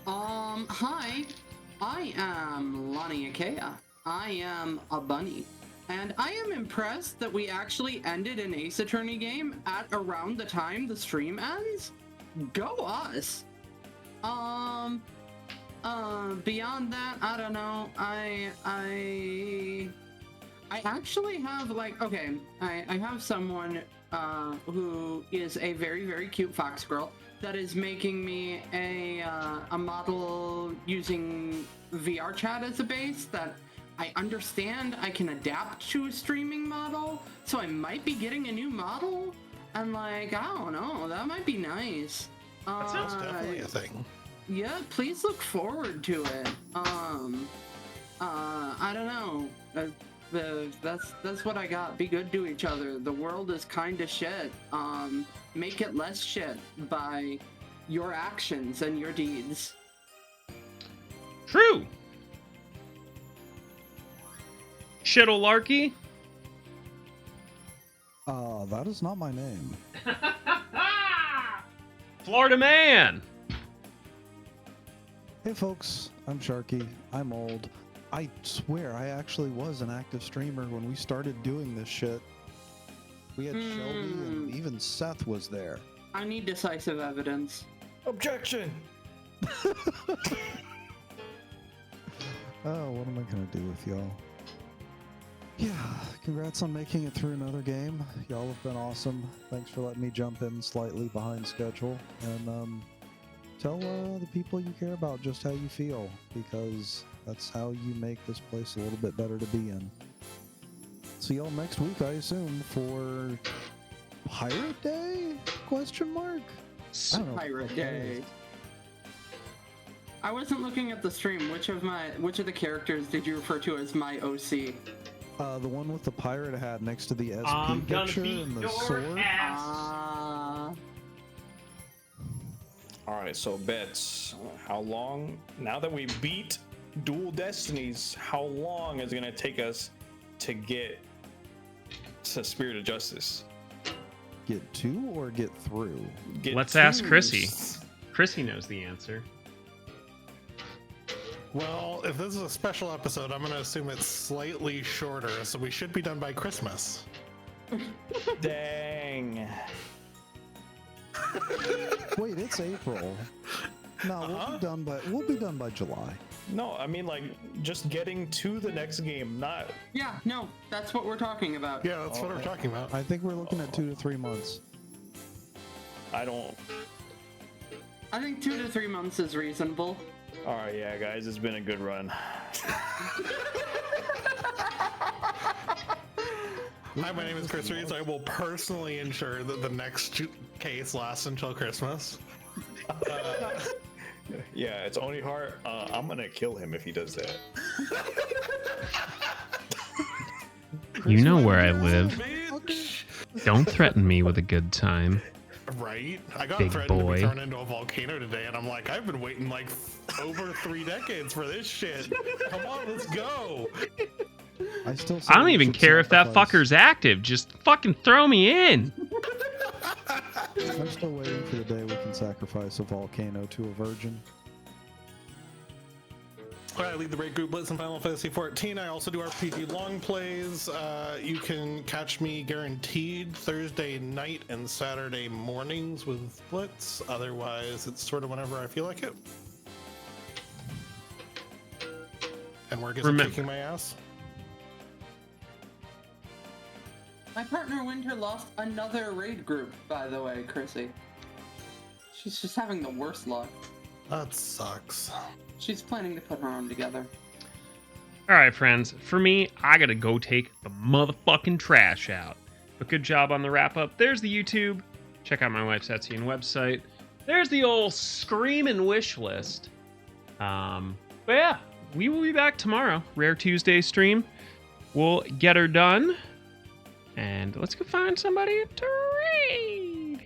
Hi, I am Lonnie Ikea. I am a bunny. And I am impressed that we actually ended an Ace Attorney game at around the time the stream ends. Go us! Beyond that, I don't know. I actually have, like, okay, I have someone who is a very, very cute fox girl. that is making me a model using VR chat as a base that I understand I can adapt to a streaming model, so I might be getting a new model, and like, I don't know, that might be nice. That sounds definitely a thing. Yeah, please look forward to it. I don't know. That's what I got. Be good to each other. The world is kind of shit. Make it less shit by your actions and your deeds. True. Shittolarchy? That is not my name. Florida man! Hey folks, I'm Sharky. I'm old. I swear I actually was an active streamer when we started doing this shit. We had Shelby and even Seth was there. I need decisive evidence. Objection! Oh, what am I gonna do with y'all? Yeah, congrats on making it through another game. Y'all have been awesome. Thanks for letting me jump in slightly behind schedule. And tell the people you care about just how you feel, because that's how you make this place a little bit better to be in. See y'all next week, I assume, for Pirate Day? Question mark? I don't know. Pirate Day. I wasn't looking at the stream. Which of the characters did you refer to as my OC? The one with the pirate hat next to the SP picture and the sword. Alright, so bets. How long, now that we beat Dual Destinies, how long is it going to take us to get to Spirit of Justice? Get to or get through? Let's ask Chrissy. Chrissy knows the answer. Well, if this is a special episode, I'm going to assume it's slightly shorter, so we should be done by Christmas. Dang. Wait, it's April. No, we'll be done by July. No, I mean like just getting to the next game, not. Yeah, no, that's what we're talking about. Yeah, that's what we're talking about. I think we're looking at 2 to 3 months. I think 2 to 3 months is reasonable. All right, yeah, guys, it's been a good run. Hi, my name is Chris Reeves. I will personally ensure that the next case lasts until Christmas. Yeah, it's only hard. I'm gonna kill him if he does that. You know where I live. Don't threaten me with a good time. Right? I got Big threatened boy. to be thrown into a volcano today, and I'm like, I've been waiting like over 3 decades for this shit. Come on, let's go. I don't even care if that fucker's active. Just fucking throw me in. I'm still waiting for the day we can sacrifice a volcano to a virgin. I lead the raid group Blitz in Final Fantasy XIV. I also do RPG long plays. You can catch me guaranteed Thursday night and Saturday mornings with Blitz. Otherwise, it's sort of whenever I feel like it. And work isn't kicking my ass. My partner Winter lost another raid group, by the way, Chrissy. She's just having the worst luck. That sucks. She's planning to put her own together. All right, friends. For me, I gotta go take the motherfucking trash out. But good job on the wrap up. There's the YouTube. Check out my wife's Etsy and website. There's the old screaming wish list. But yeah, we will be back tomorrow. Rare Tuesday stream. We'll get her done. And let's go find somebody to raid.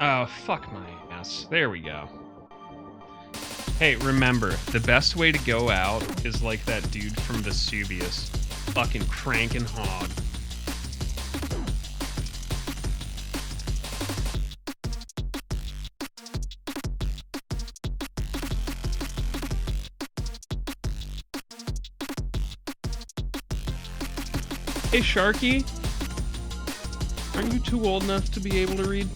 Oh, fuck my ass. There we go. Hey, remember, the best way to go out is like that dude from Vesuvius. Fucking cranking hog. Hey, Sharky. Aren't you too old enough to be able to read?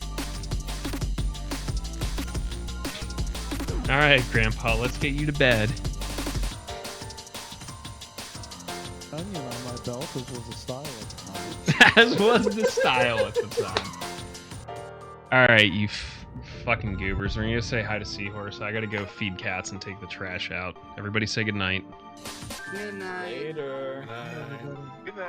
All right, Grandpa, let's get you to bed. Onion on my belt, as was the style at the time. As was the style at the time. All right, you fucking goobers. We're gonna say hi to Seahorse. I gotta go feed cats and take the trash out. Everybody say goodnight. Good night. Later. Good night.